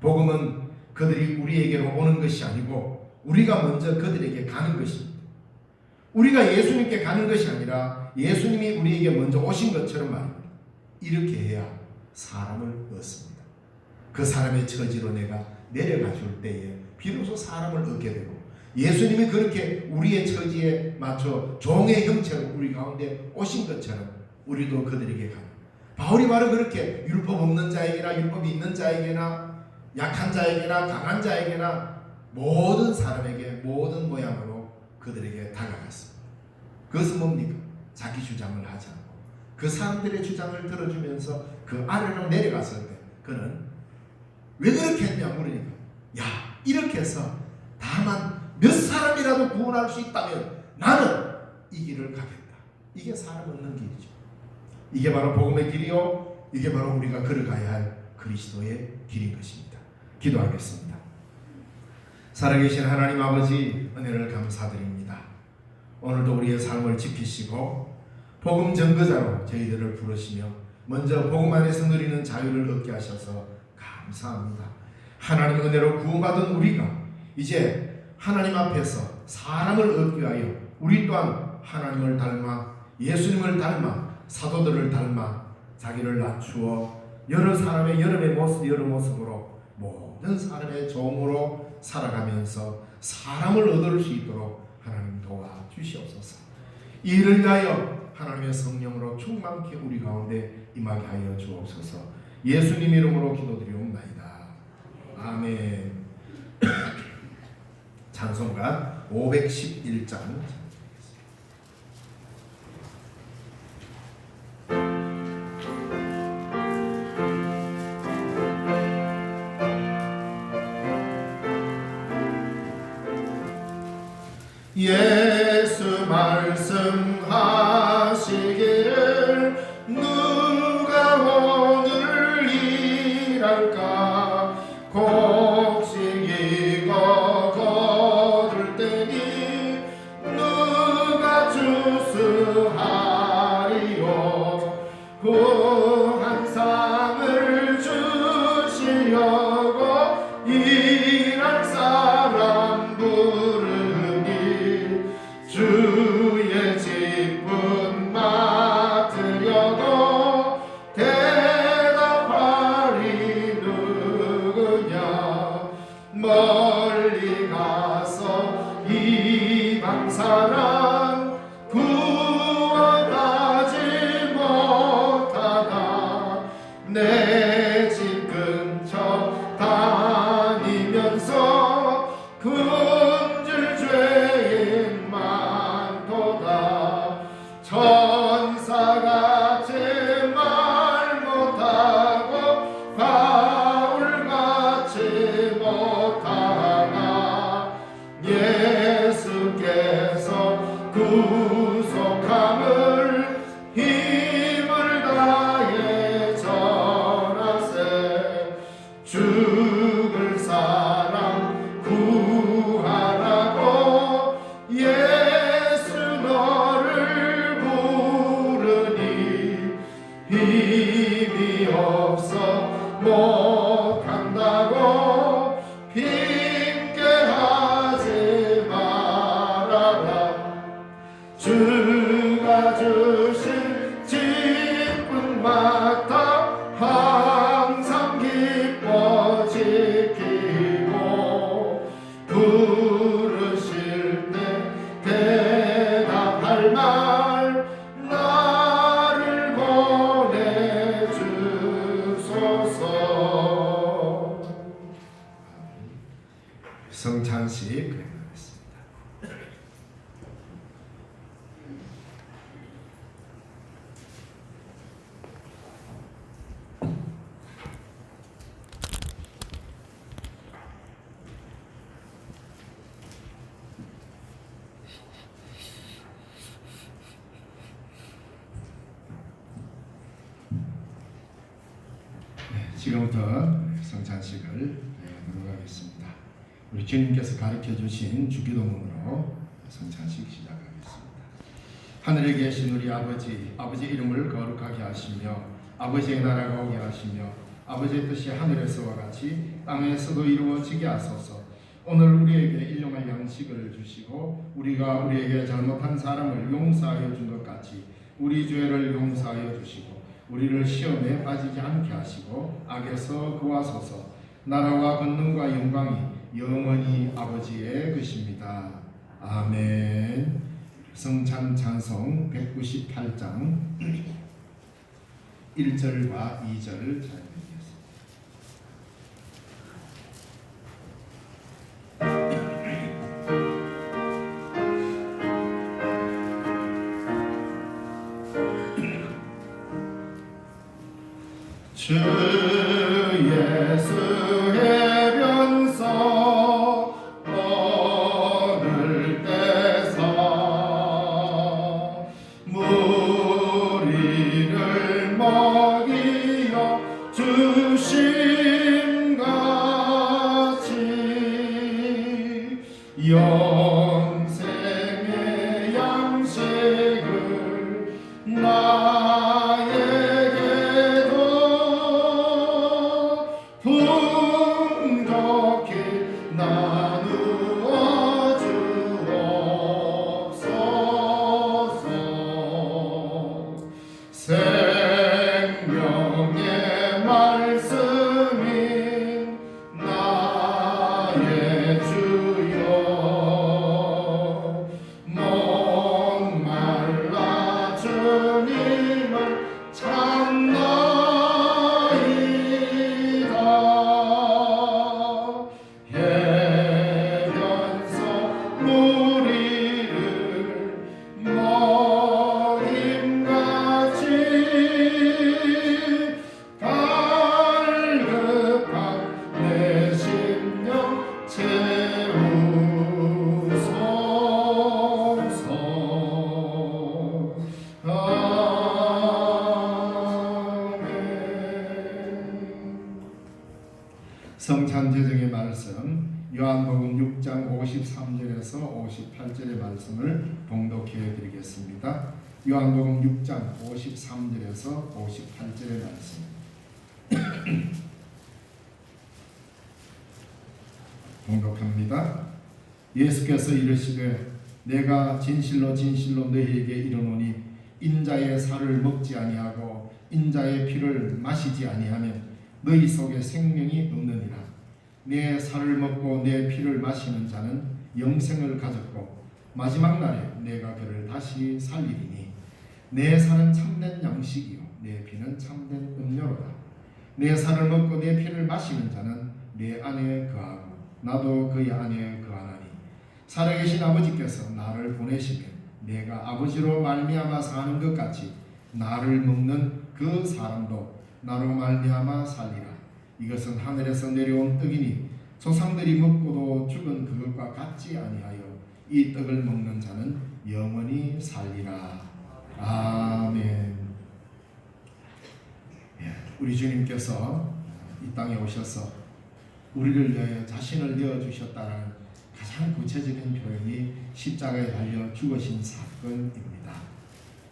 복음은 그들이 우리에게로 오는 것이 아니고 우리가 먼저 그들에게 가는 것입니다. 우리가 예수님께 가는 것이 아니라 예수님이 우리에게 먼저 오신 것처럼 말입니다. 이렇게 해야 사람을 얻습니다. 그 사람의 처지로 내가 내려가 줄 때에 비로소 사람을 얻게 되고, 예수님이 그렇게 우리의 처지에 맞춰 종의 형체로 우리 가운데 오신 것처럼 우리도 그들에게 가는, 바울이 바로 그렇게 율법 없는 자에게나 율법이 있는 자에게나 약한 자에게나 강한 자에게나 모든 사람에게 모든 모양으로 그들에게 다가갔습니다. 그것은 뭡니까? 자기 주장을 하지 않고 그 사람들의 주장을 들어주면서 그 아래로 내려갔을 때 그는 왜 그렇게 했냐 물으니까, 야, 이렇게 해서 다만 몇 사람이라도 구원할 수 있다면 나는 이 길을 가겠다. 이게 사람 얻는 길이죠. 이게 바로 복음의 길이요, 이게 바로 우리가 걸어가야 할 그리스도의 길인 것입니다. 기도하겠습니다. 살아계신 하나님 아버지, 은혜를 감사드립니다. 오늘도 우리의 삶을 지키시고 복음 전거자로 저희들을 부르시며 먼저 복음 안에서 누리는 자유를 얻게 하셔서 감사합니다. 하나님 은혜로 구원받은 우리가 이제 하나님 앞에서 사람을 얻기 위하여 우리 또한 하나님을 닮아 예수님을 닮아 사도들을 닮아 자기를 낮추어 여러 사람의 여러 모습으로 모든 사람의 종으로 살아가면서 사람을 얻을 수 있도록 하나님 도와주시옵소서. 이 일을 위하여 하나님의 성령으로 충만케 우리 가운데 임하게 하여 주옵소서. 예수님 이름으로 기도드리옵나이다. 아멘. 찬송가 511장 예수 말씀하시기를 누가 오늘 일할까 곡식이 거둘 때니 누가 주수하리요 사랑 구원하지 못하나 내 집 근처 다니면서 금줄 죄인 많도다 천사같이 말 못하고 바울같이 못하나 예수께서 구속함을 힘을 다해 전하세 죽을 사람 구하라고 예수 너를 부르니 힘이 없어 못한다고 핑계하지 말아라 주가 주신 기쁨 맡아 항상 기뻐 지키고 부르실 때 대답할 말 나를 보내주소서. 성찬식 그려나겠습니다. 지금부터 성찬식을 넘어가겠습니다. 우리 주님께서 가르쳐 주신 주기도문으로 성찬식 시작하겠습니다. 하늘에 계신 우리 아버지 이름을 거룩하게 하시며 아버지의 나라가 오게 하시며 아버지의 뜻이 하늘에서와 같이 땅에서도 이루어지게 하소서. 오늘 우리에게 일용할 양식을 주시고 우리가 우리에게 잘못한 사람을 용서하여 준 것 같이 우리 죄를 용서하여 주시고 우리를 시험에 빠지지 않게 하시고 악에서 구하소서. 나라와 권능과 영광이 영원히 아버지의 것입니다. 아멘. 성찬 찬송 198장 1절과 2절 찬양드리겠습니다. 주 예수의 변소 오늘 때서 무리를 먹이어 주심같이 영생의 양식을 풍족히 나누어 주옵소서. 생명의 말씀인 나의 주여 목말라 주님을 찾나이다. 성찬 제정의 말씀 요한복음 6장 53절에서 58절의 말씀을 봉독해 드리겠습니다. 요한복음 6장 53절에서 58절의 말씀 봉독합니다. 예수께서 이르시되 내가 진실로 진실로 너희에게 이르노니 인자의 살을 먹지 아니하고 인자의 피를 마시지 아니하면 너희 속에 생명이 없느니라. 내 살을 먹고 내 피를 마시는 자는 영생을 가졌고 마지막 날에 내가 그를 다시 살리리니 내 살은 참된 양식이요 내 피는 참된 음료로다. 내 살을 먹고 내 피를 마시는 자는 내 안에 거하고 나도 그의 안에 거하나니 살아계신 아버지께서 나를 보내시면 내가 아버지로 말미암아 사는 것 같이 나를 먹는 그 사람도 나로 말미암아 살리라. 이것은 하늘에서 내려온 떡이니 조상들이 먹고도 죽은 그것과 같지 아니하여 이 떡을 먹는 자는 영원히 살리라. 아멘. 우리 주님께서 이 땅에 오셔서 우리를 위하여 자신을 내어주셨다는 가장 구체적인 표현이 십자가에 달려 죽으신 사건입니다.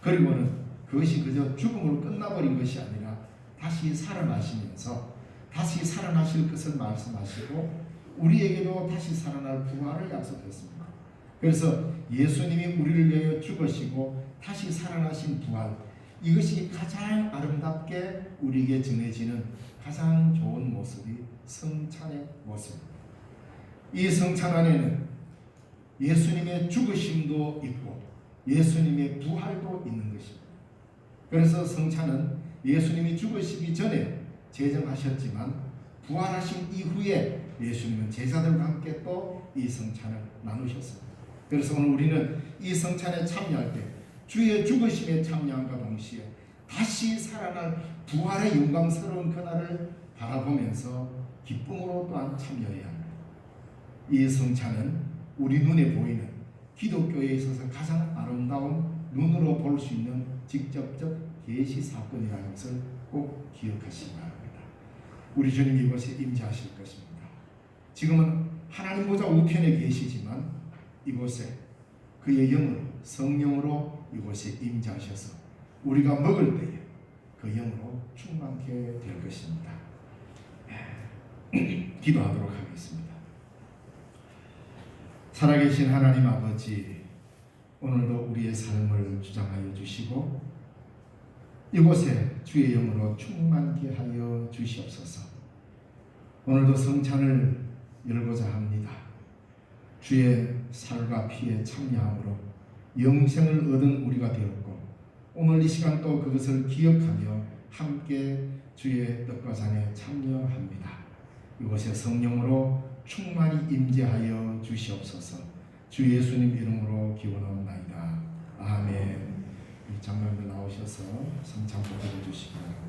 그리고는 그것이 그저 죽음으로 끝나버린 것이 아니라 다시 살아나시면서 다시 살아나실 것을 말씀하시고 우리에게도 다시 살아날 부활을 약속했습니다. 그래서 예수님이 우리를 위하여 죽으시고 다시 살아나신 부활, 이것이 가장 아름답게 우리에게 전해지는 가장 좋은 모습이 성찬의 모습입니다. 이 성찬 안에는 예수님의 죽으심도 있고 예수님의 부활도 있는 것입니다. 그래서 성찬은 예수님이 죽으시기 전에 제정하셨지만 부활하신 이후에 예수님은 제자들과 함께 또 이 성찬을 나누셨습니다. 그래서 오늘 우리는 이 성찬에 참여할 때 주의 죽으심에 참여함과 동시에 다시 살아날 부활의 영광스러운 그날을 바라보면서 기쁨으로 또한 참여해야 합니다. 이 성찬은 우리 눈에 보이는 기독교에 있어서 가장 아름다운 눈으로 볼 수 있는 직접적 계시 사건이라는 것을 꼭 기억하시기 바랍니다. 우리 주님 이곳에 임재하실 것입니다. 지금은 하나님 보좌 우편에 계시지만 이곳에 그의 영으로 성령으로 이곳에 임재하셔서 우리가 먹을 때에 그 영으로 충만케 될 것입니다. 기도하도록 하겠습니다. 살아계신 하나님 아버지, 오늘도 우리의 삶을 주장하여 주시고 이곳에 주의 영으로 충만케 하여 주시옵소서. 오늘도 성찬을 열고자 합니다. 주의 살과 피에 참여함으로 영생을 얻은 우리가 되었고 오늘 이 시간 또 그것을 기억하며 함께 주의 떡과 잔에 참여합니다. 이곳에 성령으로 충만히 임재하여 주시옵소서. 주 예수님 이름으로 기원하옵나이다. 아멘. 장로님들 나오셔서 성찬 보고해 주시기 바랍니다.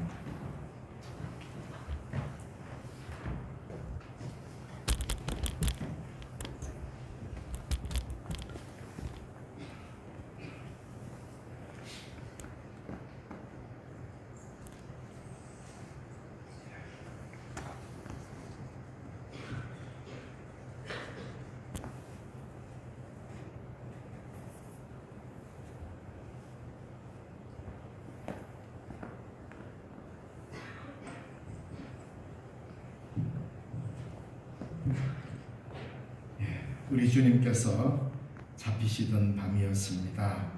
우리 주님께서 잡히시던 밤이었습니다.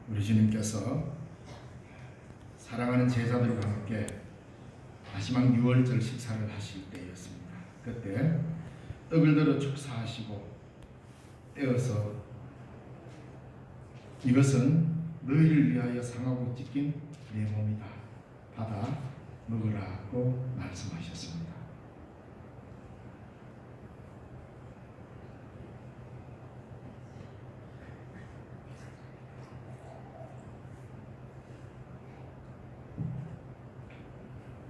우리 주님께서 사랑하는 제자들과 함께 마지막 유월절 식사를 하실 때였습니다. 그때 떡을 들어 축사하시고 떼어서 이것은 너희를 위하여 상하고 찢긴 내 몸이다. 받아 먹으라고 말씀하셨습니다.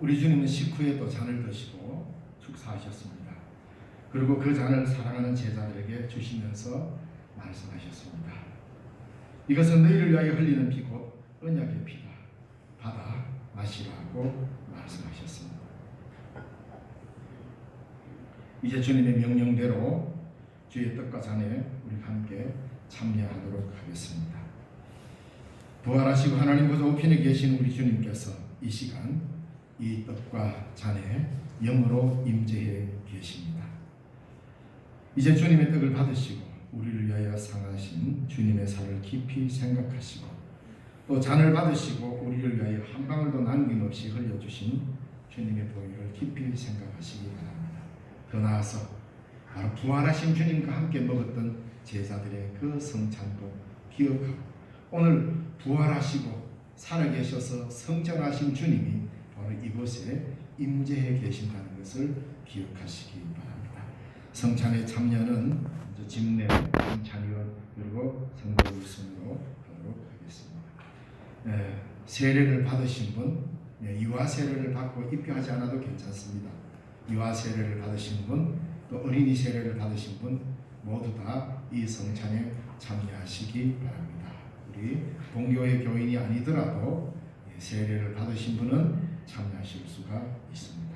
우리 주님은 식후에 또 잔을 드시고 축사하셨습니다. 그리고 그 잔을 사랑하는 제자들에게 주시면서 말씀하셨습니다. 이것은 너희를 위하여 흘리는 피 곧 언약의 피다. 받아 마시라고 말씀하셨습니다. 이제 주님의 명령대로 주의 떡과 잔에 우리 함께 참여하도록 하겠습니다. 부활하시고 하나님 보좌 우편에 계신 우리 주님께서 이 시간 이 떡과 잔에 영으로 임재해 계십니다. 이제 주님의 떡을 받으시고 우리를 위하여 상하신 주님의 살을 깊이 생각하시고 또 잔을 받으시고 우리를 위하여 한 방울도 남김없이 흘려주신 주님의 보혈을 깊이 생각하시기 바랍니다. 더 나아서 바로 부활하신 주님과 함께 먹었던 제자들의 그 성찬도 기억하고 오늘 부활하시고 살아계셔서 성전하신 주님이 바로 이곳에 임재해 계신다는 것을 기억하시기 바랍니다. 성찬에 참여는 집내 성찬위원 그리고 성도일순으로 하도록 하겠습니다. 세례를 받으신 분, 유아 세례를 받고 입교하지 않아도 괜찮습니다. 유아 세례를 받으신 분, 또 어린이 세례를 받으신 분 모두 다 이 성찬에 참여하시기 바랍니다. 우리 본교회 교인이 아니더라도 세례를 받으신 분은 참여하실 수가 있습니다.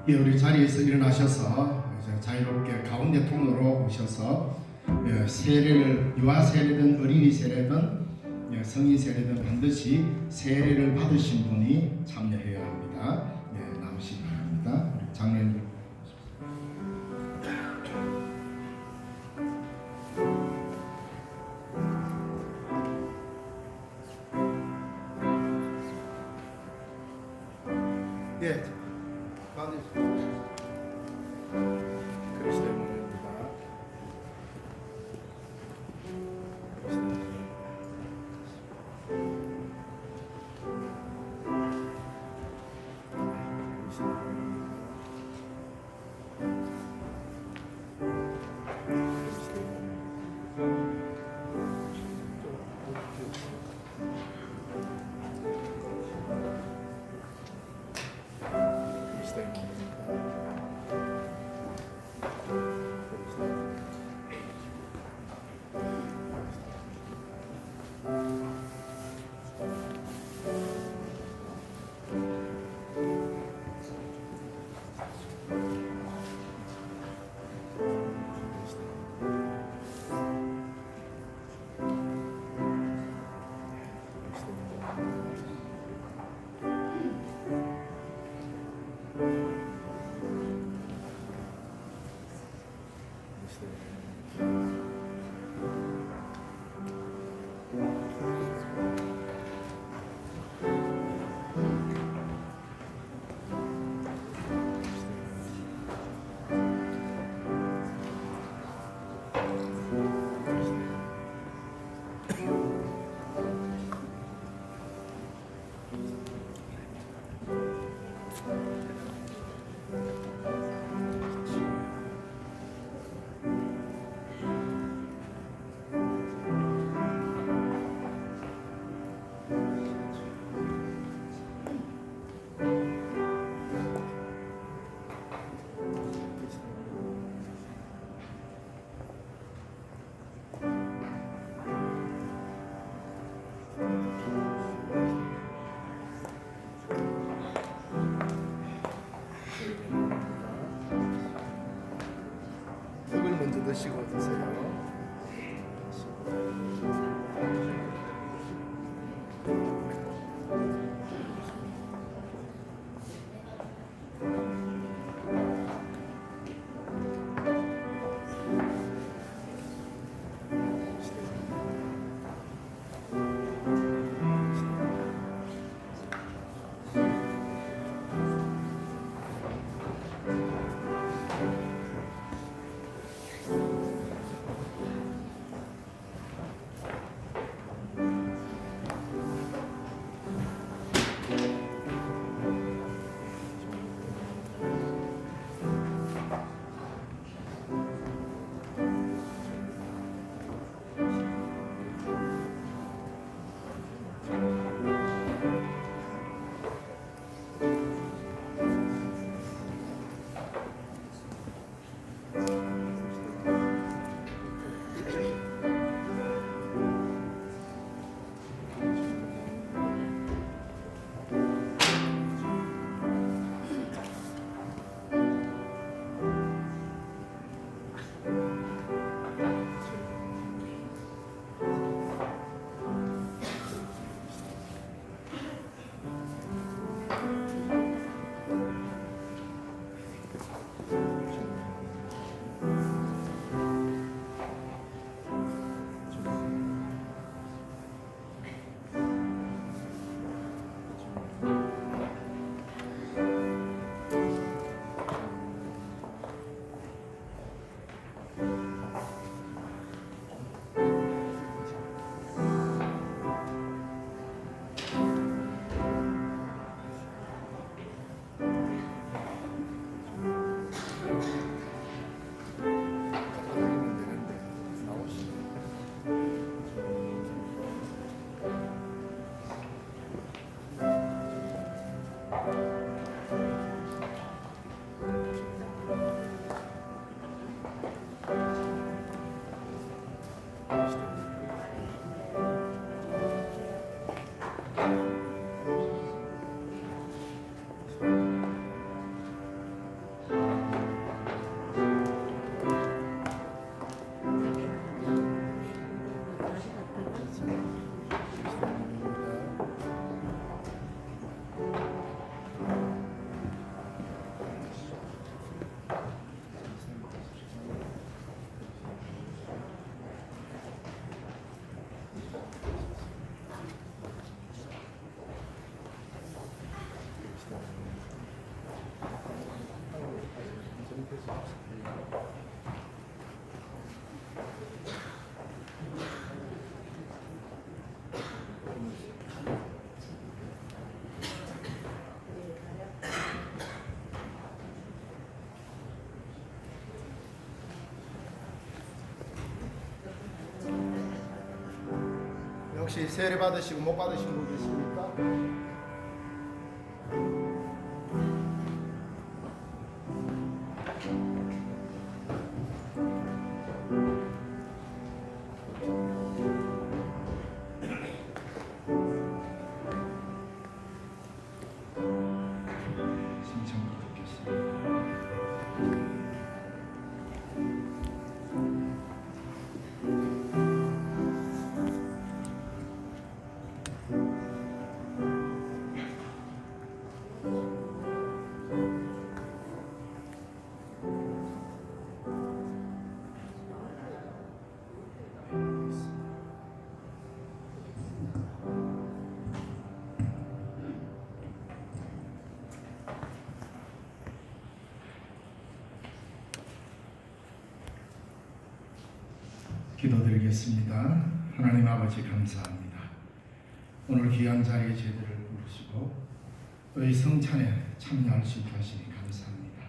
우리 자리에서 일어나셔서 자유롭게 가운데 통로로 오셔서 세례를 유아 세례든 어린이 세례든 성인 세례든 반드시 세례를 받으신 분이 참여해야 합니다. 나오시기 바랍니다. 우리 장로님들. 그리스도의 몸입니다. 떡을 먼저 드시고 드세요. 혹시 세례 받으시고 못 받으신 분 계십니까? 신청도 듣겠습니다. 기도드리겠습니다. 하나님 아버지 감사합니다. 오늘 귀한 자리에 저희들을 부르시고 또 이 성찬에 참여할 수 있게 하시니 감사합니다.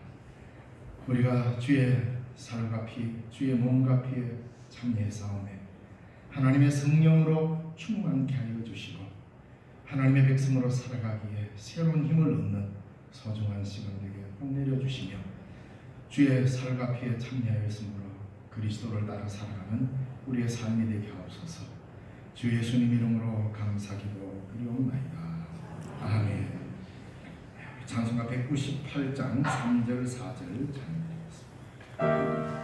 우리가 주의 살과 피, 주의 몸과 피에 참여해사오매 하나님의 성령으로 충만케 하여 주시고 하나님의 백성으로 살아가기에 새로운 힘을 얻는 소중한 시간 되게 복 내려주시며 주의 살과 피에 참여하였으므로 그리스도를 따라 살아가는 우리의 삶이 되게 하옵소서. 주 예수님 이름으로 감사기도 드리옵나이다. 아멘. 찬송가 198장 3절 4절 찬양드리겠습니다.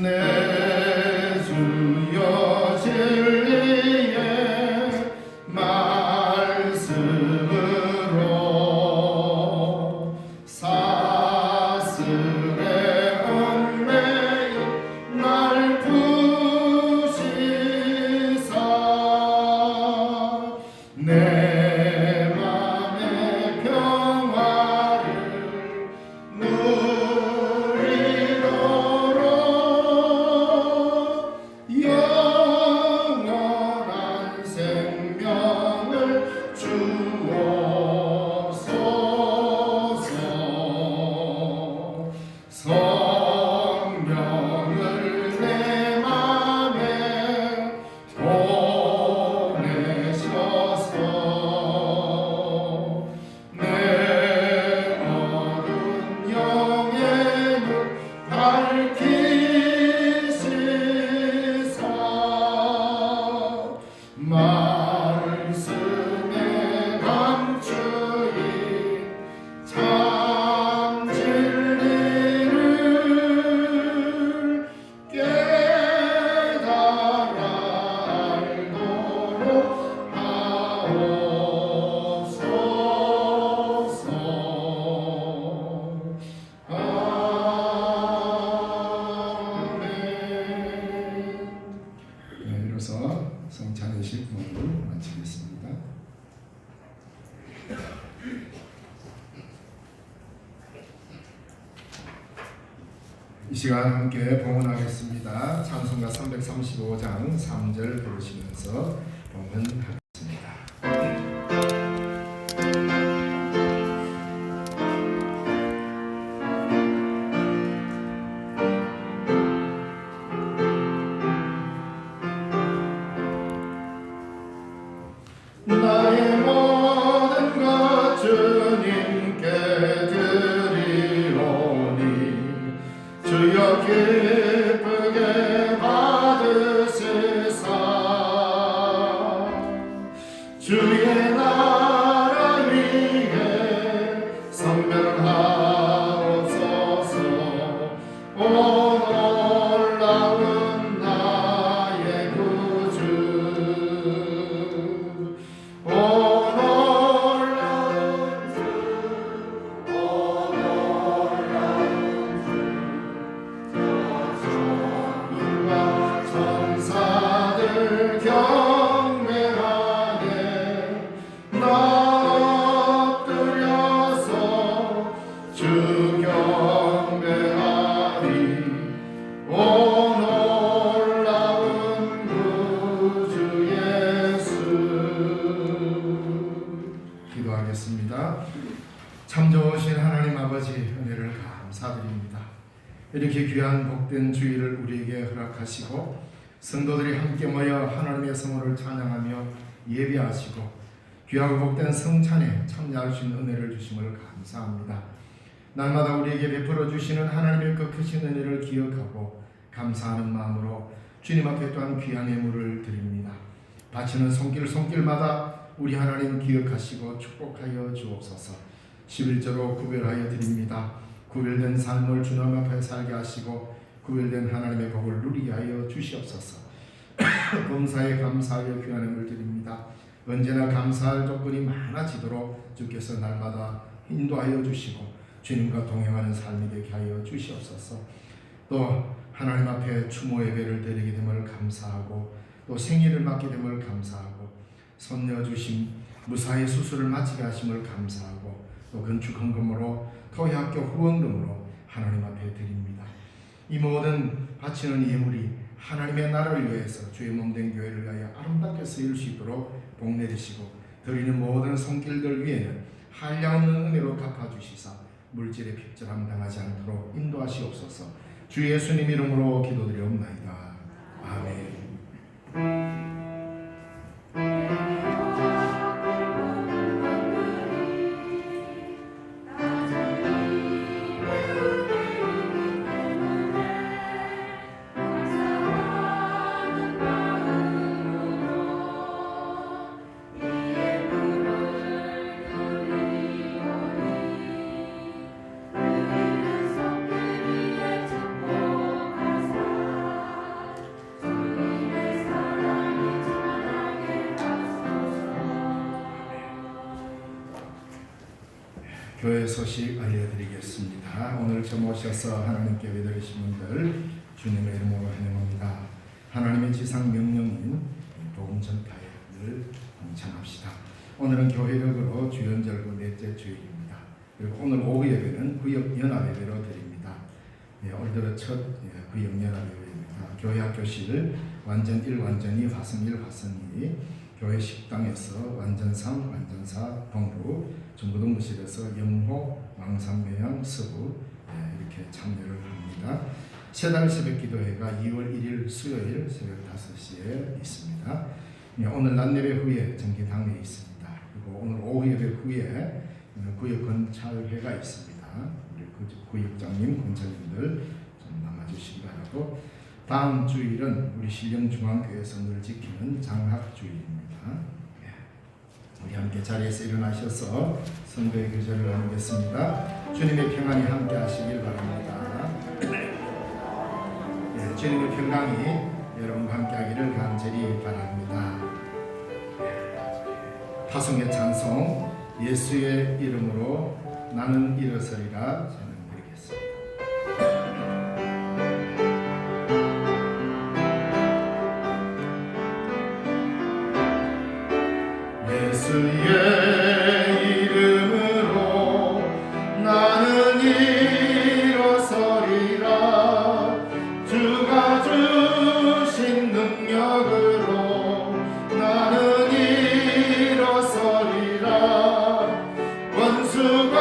내 주여 진리의 말씀으로 사슬의 얽매인 날 부시사 내 맘의 평화를 누리도록 영원한 생명을 주옵소서. 성령을 내 맘에 보내셔서 내 어두운 영의 눈 밝히시사 말씀에 감추인 참 진리를 깨달아 알도록 하옵소서. 아멘. 이로써 성찬의 식문을 마치겠습니다. 이 시간 함께 봉헌하겠습니다. 찬송가 335장 3절 부르시면서 봉헌하겠습니다. 나의 모든 것 주님께 드리오니 주여 기쁘게 받으시사 주의 나라 위에 선별하옵소서. 오 놀라운 나의 구주 오 놀라운 주 오 놀라운 주 천군과 천사들 경배하네 나 엎드려서 주 경배하리. 오 놀라운 구주 예수. 기도하겠습니다. 참 좋으신 좋으신 하나님 아버지 은혜를 감사드립니다. 이렇게 귀한 복된 주일을 우리에게 허락하시고 성도들이 함께 모여 하나님의 성호를 찬양하며 예배하시고 귀하고 복된 성찬에 참여할 수 있는 은혜를 주심을 감사합니다. 날마다 우리에게 베풀어 주시는 하나님의 그 크신 은혜를 기억하고 감사하는 마음으로 주님 앞에 또한 귀한 예물을 드립니다. 바치는 손길마다 우리 하나님 기억하시고 축복하여 주옵소서. 11조로 구별하여 드립니다. 구별된 삶을 주님 앞에 살게 하시고 구별된 하나님의 복을 누리게 하여 주시옵소서. 범사에 감사하여 귀한 예물을 드립니다. 언제나 감사할 조건이 많아지도록 주께서 날마다 인도하여 주시고 주님과 동행하는 삶이 되게 하여 주시옵소서. 또 하나님 앞에 추모 예배를 드리게 됨을 감사하고 또 생일을 맞게 됨을 감사하고 손녀 주심 무사히 수술을 마치게 하심을 감사하고 또 건축 헌금으로 토의학교 후원금으로 하나님 앞에 드립니다. 이 모든 바치는 예물이 하나님의 나라를 위해서 주의 몸된 교회를 위하여 아름답게 쓰일 수 있도록 복 내리시고 드리는 모든 손길들 위에는 한량없는 은혜로 갚아주시사 물질의 핍절함 당하지 않도록 인도하시옵소서. 주 예수님 이름으로 기도드리옵나이다. 아멘. 교회 소식 알려드리겠습니다. 오늘 처음 오셔서 하나님께 예배드리신 분들 주님의 이름으로 환영합니다. 하나님의 지상 명령인 복음 전파에 늘 동참합시다. 오늘은 교회력으로 주연절구 넷째 주일입니다. 그리고 오늘 오후 예배는 구역연합 예배로 드립니다. 올 들어 첫 구역연합 예배입니다. 교회 학교실 완전 1, 완전 2, 화성 1, 화성 2, 교회 식당에서 완전 3, 완전 4, 동부, 중부동부실에서 영호, 왕산매양, 서부 이렇게 참여를 합니다. 세달 새벽 기도회가 2월 1일 수요일 새벽 5시에 있습니다. 오늘 낮 예배 후에 정기당회에 있습니다. 그리고 오늘 오후 예배 후에 구역 건찰회가 있습니다. 우리 구역장님, 건찰님들 좀 남아주시기 바라고 다음 주일은 우리 신령중앙교회에서 늘 지키는 장학주일입니다. 우리 함께 자리에서 일어나셔서 성도의 교제를 나누겠습니다. 주님의 평안이 함께 하시길 바랍니다. 주님의 평강이 여러분과 함께 하기를 간절히 바랍니다. 타성의 찬송 예수의 이름으로 나는 일어서리라 찬양드리겠습니다. 예수의 이름으로 나는 일어서리라. 주가 주신 능력으로 나는 일어서리라. 원수가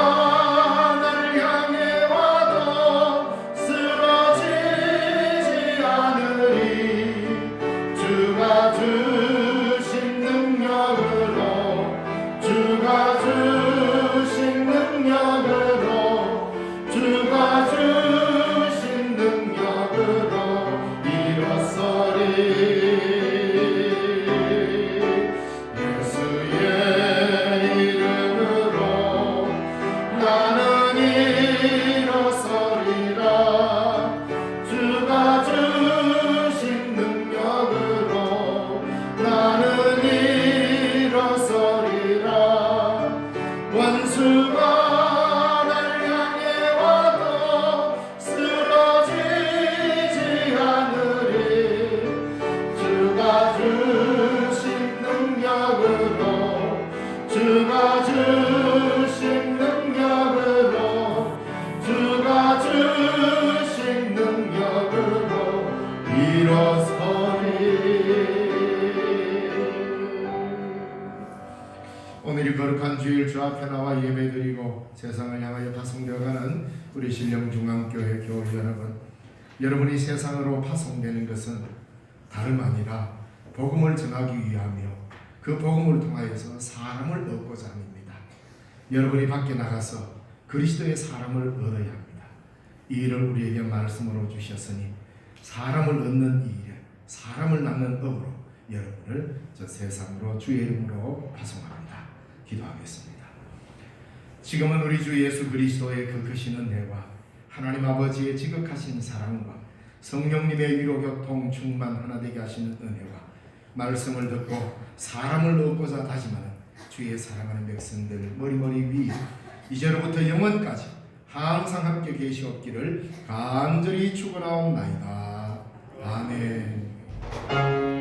나를 향해 와도 쓰러지지 않으리. 주가 주신 능력으로 파송되어가는 우리 신령중앙교회 교우 여러분, 여러분이 세상으로 파송되는 것은 다름 아니라 복음을 전하기 위하며 그 복음을 통하여서 사람을 얻고자 합니다. 여러분이 밖에 나가서 그리스도의 사람을 얻어야 합니다. 이 일을 우리에게 말씀으로 주셨으니 사람을 얻는 이 일에 사람을 낳는 업으로 여러분을 저 세상으로 주의 이름으로 파송합니다. 기도하겠습니다. 지금은 우리 주 예수 그리스도의 그 크신 은혜와 하나님 아버지의 지극하신 사랑과 성령님의 위로 교통 충만 하나 되게 하시는 은혜와 말씀을 듣고 사람을 얻고자 다짐하는 주의 사랑하는 백성들 머리머리 위 이제로부터 영원까지 항상 함께 계시옵기를 간절히 축원하옵나이다. 아멘.